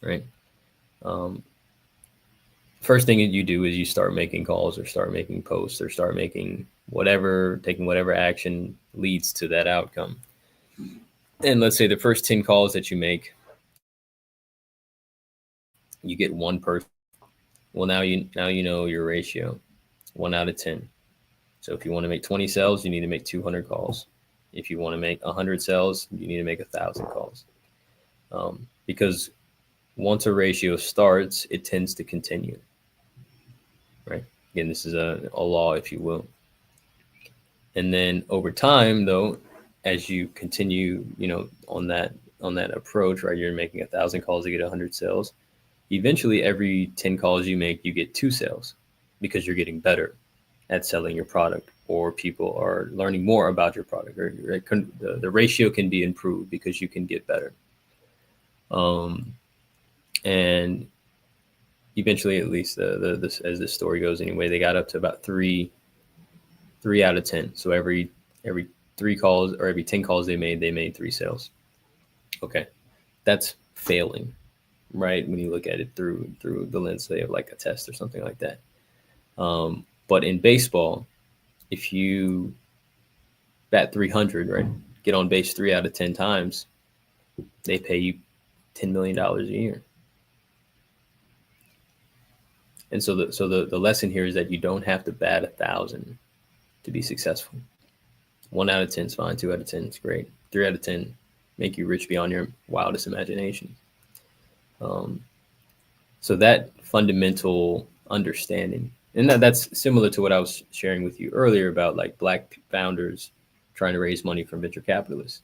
right? First thing that you do is you start making calls or start making posts or start making taking whatever action leads to that outcome. And let's say the first 10 calls that you make, you get one person. Well, now you know your ratio, 1 out of 10. So if you want to make 20 sales, you need to make 200 calls. If you want to make 100 sales, you need to make 1,000 calls. Because once a ratio starts, it tends to continue, right? Again, this is a law, if you will. And then over time, though, as you continue, on that approach, right, you're making 1,000 calls to get 100 sales. Eventually, every 10 calls you make, you get 2 sales, because you're getting better at selling your product, or people are learning more about your product, or the ratio can be improved because you can get better. And eventually, at least this, as this story goes anyway, they got up to about three out of 10. So every 3 calls or every 10 calls they made 3 sales. Okay, that's failing, right? When you look at it through the lens, say, of like a test or something like that. But in baseball, if you bat 300, right, get on base 3 out of 10 times, they pay you $10 million a year. And so the lesson here is that you don't have to bat 1,000 to be successful. 1 out of 10 is fine. 2 out of 10 is great. 3 out of 10 make you rich beyond your wildest imagination. So that fundamental understanding, and that's similar to what I was sharing with you earlier about like Black founders trying to raise money from venture capitalists.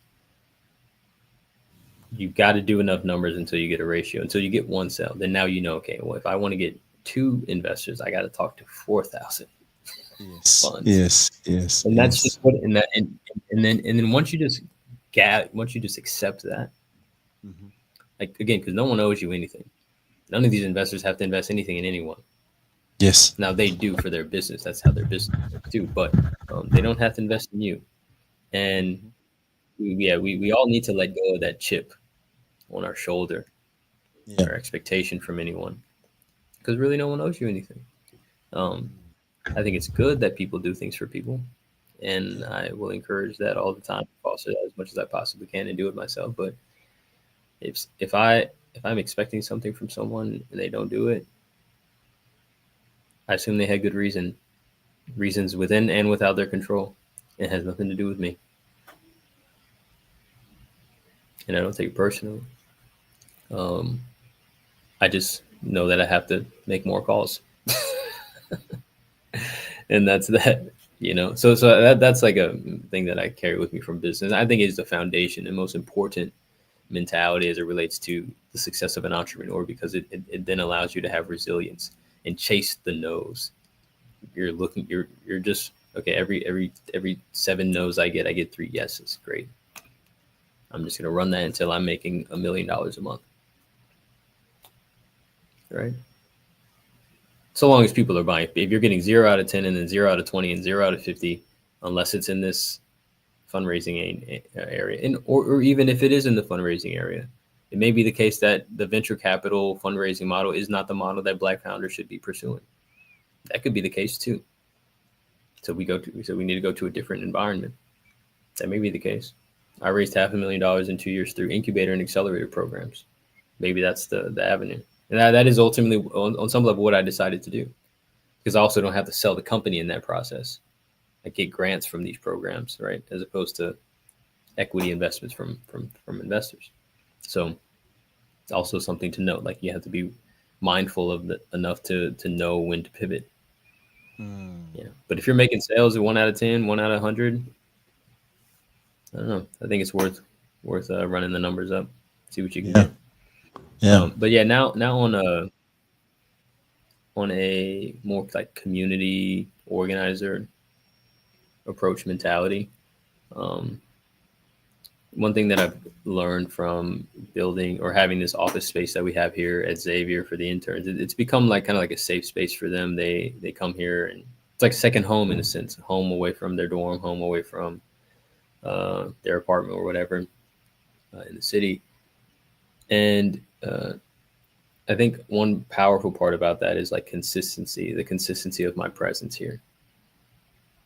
You've got to do enough numbers until you get a ratio, until you get 1 sale. Then now you know, okay, well, if I want to get 2 investors, I got to talk to 4,000 funds. Yes. And that's just what, and then once you just accept that, like, again, because no one owes you anything. None of these investors have to invest anything in anyone. Yes. Now they do for their business. That's how their business works too. But they don't have to invest in you. And we all need to let go of that chip on our shoulder, our expectation from anyone, because really no one owes you anything. I think it's good that people do things for people, and I will encourage that all the time, foster that as much as I possibly can, and do it myself. But if I'm expecting something from someone and they don't do it, I assume they had good reasons within and without their control. It has nothing to do with me, and I don't take it personally. I just know that I have to make more calls. And that's that, so that's like a thing that I carry with me from business. I think it's the foundation and most important mentality as it relates to the success of an entrepreneur, because it then allows you to have resilience and chase the no's. You're just, okay, every 7 no's I get 3 yeses. Great. I'm just going to run that until I'm making $1 million a month. Right? So long as people are buying. If you're getting 0 out of 10 and then 0 out of 20 and 0 out of 50, unless it's in this fundraising area, and or even if it is in the fundraising area, it may be the case that the venture capital fundraising model is not the model that Black founders should be pursuing. That could be the case too. So we need to go to a different environment. That may be the case. I raised $500,000 in 2 years through incubator and accelerator programs. Maybe that's the avenue. And that is ultimately, on some level, what I decided to do, because I also don't have to sell the company in that process. I get grants from these programs, right, as opposed to equity investments from investors. So it's also something to note. Like, you have to be mindful of enough to know when to pivot. Yeah. But if you're making sales at 1 out of 10, 1 out of 100, I don't know. I think it's worth running the numbers up, see what you can do. Yeah. But yeah, now on a more like community organizer approach mentality. One thing that I've learned from building or having this office space that we have here at Xavier for the interns, it's become like kind of like a safe space for them. They come here and it's like second home in a sense, home away from their dorm, home away from their apartment or whatever in the city. And I think one powerful part about that is like consistency, the consistency of my presence here.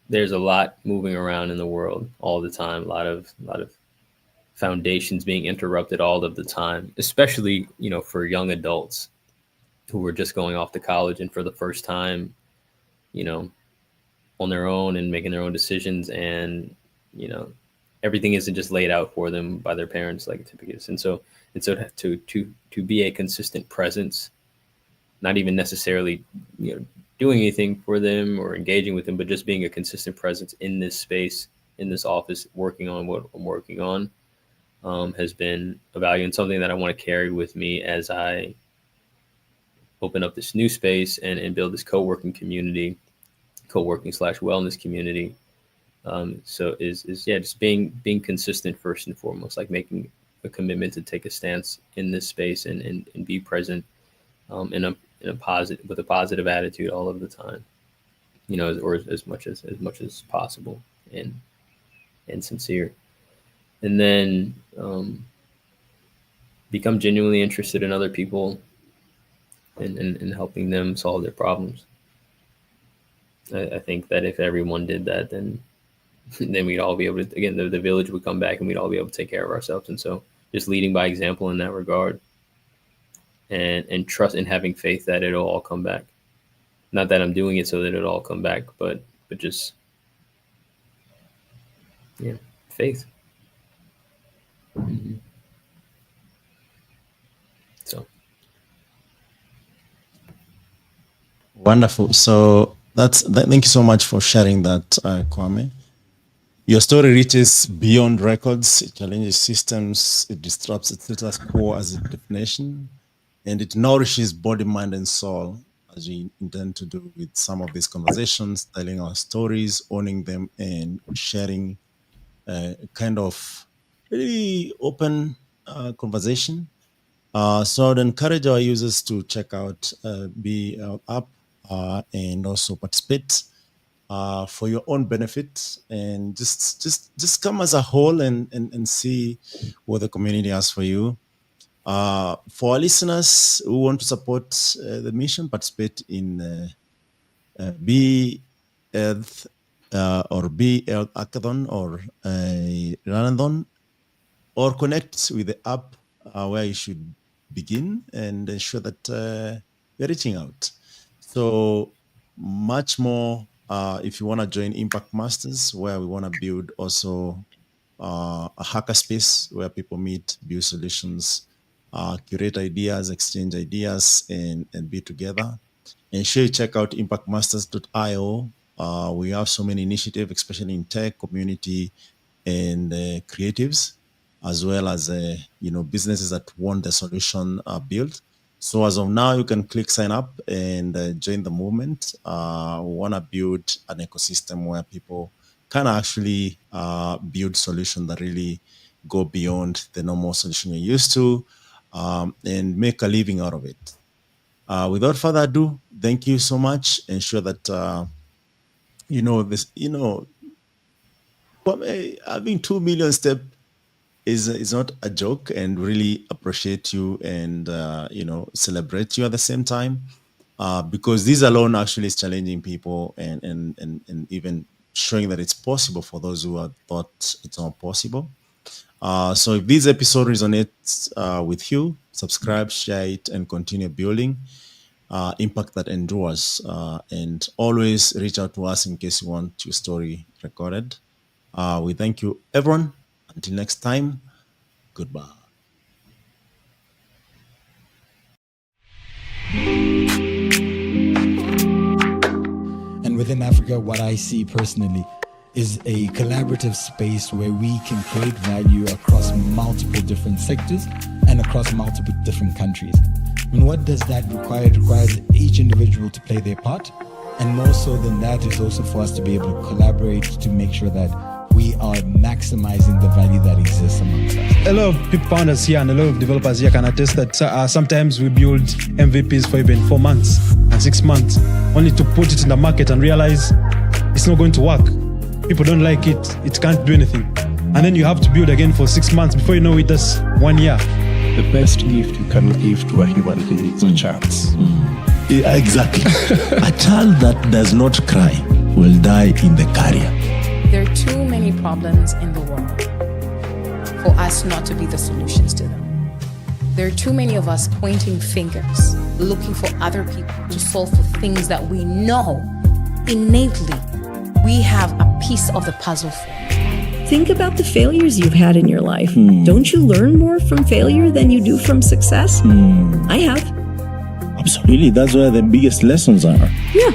There's a lot moving around in the world all the time, a lot of foundations being interrupted all of the time, especially, for young adults who are just going off to college and for the first time, on their own and making their own decisions, and, everything isn't just laid out for them by their parents like it typically is. And so to be a consistent presence, not even necessarily, doing anything for them or engaging with them, but just being a consistent presence in this space, in this office, working on what I'm working on, has been a value and something that I want to carry with me as I open up this new space and build this co-working community, co-working/wellness community. So just being consistent first and foremost, like making a commitment to take a stance in this space and be present in with a positive attitude all of the time, or as much as possible, and sincere. And then become genuinely interested in other people and helping them solve their problems. I think that if everyone did that, then we'd all be able to, again, the village would come back and we'd all be able to take care of ourselves. And so just leading by example in that regard, and trust and having faith that it'll all come back. Not that I'm doing it so that it'll all come back, but just, faith. Mm-hmm. So. Wonderful. So thank you so much for sharing that, Kwame. Your story reaches beyond records. It challenges systems. It disrupts its status quo as a definition, and it nourishes body, mind, and soul, as we intend to do with some of these conversations, telling our stories, owning them, and sharing kind of really open conversation. So I'd encourage our users to check out bEHR app and also participate for your own benefit, and just come as a whole and see what the community has for you. For our listeners who want to support the mission, participate in bEHRATHON or bEHRATHON or redefining, or connect with the app where you should begin and ensure that you're reaching out. So much more if you want to join Impact Masters, where we want to build also a hackerspace where people meet, build solutions, curate ideas, exchange ideas, and be together. Ensure you check out impactmasters.io. We have so many initiatives, especially in tech, community, and creatives, as well as businesses that want the solution built. So as of now, you can click sign up and join the movement. We want to build an ecosystem where people can actually build solutions that really go beyond the normal solution you're used to, and make a living out of it. Without further ado, thank you so much. Ensure that having 2 million steps is not a joke, and really appreciate you and celebrate you at the same time, because this alone actually is challenging people and even showing that it's possible for those who have thought it's not possible. So if this episode resonates with you, subscribe, share it, and continue building impact that endures. And always reach out to us in case you want your story recorded. We thank you, everyone. Until next time, goodbye. And within Africa, what I see personally is a collaborative space where we can create value across multiple different sectors and across multiple different countries. And what does that require? It requires each individual to play their part. And more so than that is also for us to be able to collaborate to make sure that we are maximizing the value that exists amongst us. A lot of people founders here and a lot of developers here can attest that sometimes we build MVPs for even 4 months and 6 months, only to put it in the market and realize it's not going to work. People don't like it. It can't do anything. And then you have to build again for 6 months. Before you know it, that's 1 year. The best gift you can give to a human being is a chance. Yeah, exactly. A child that does not cry will die in the career. There are too many problems in the world for us not to be the solutions to them. There are too many of us pointing fingers, looking for other people to solve for things that we know innately we have a piece of the puzzle for. Think about the failures you've had in your life. Don't you learn more from failure than you do from success? I have. Absolutely. That's where the biggest lessons are. Yeah.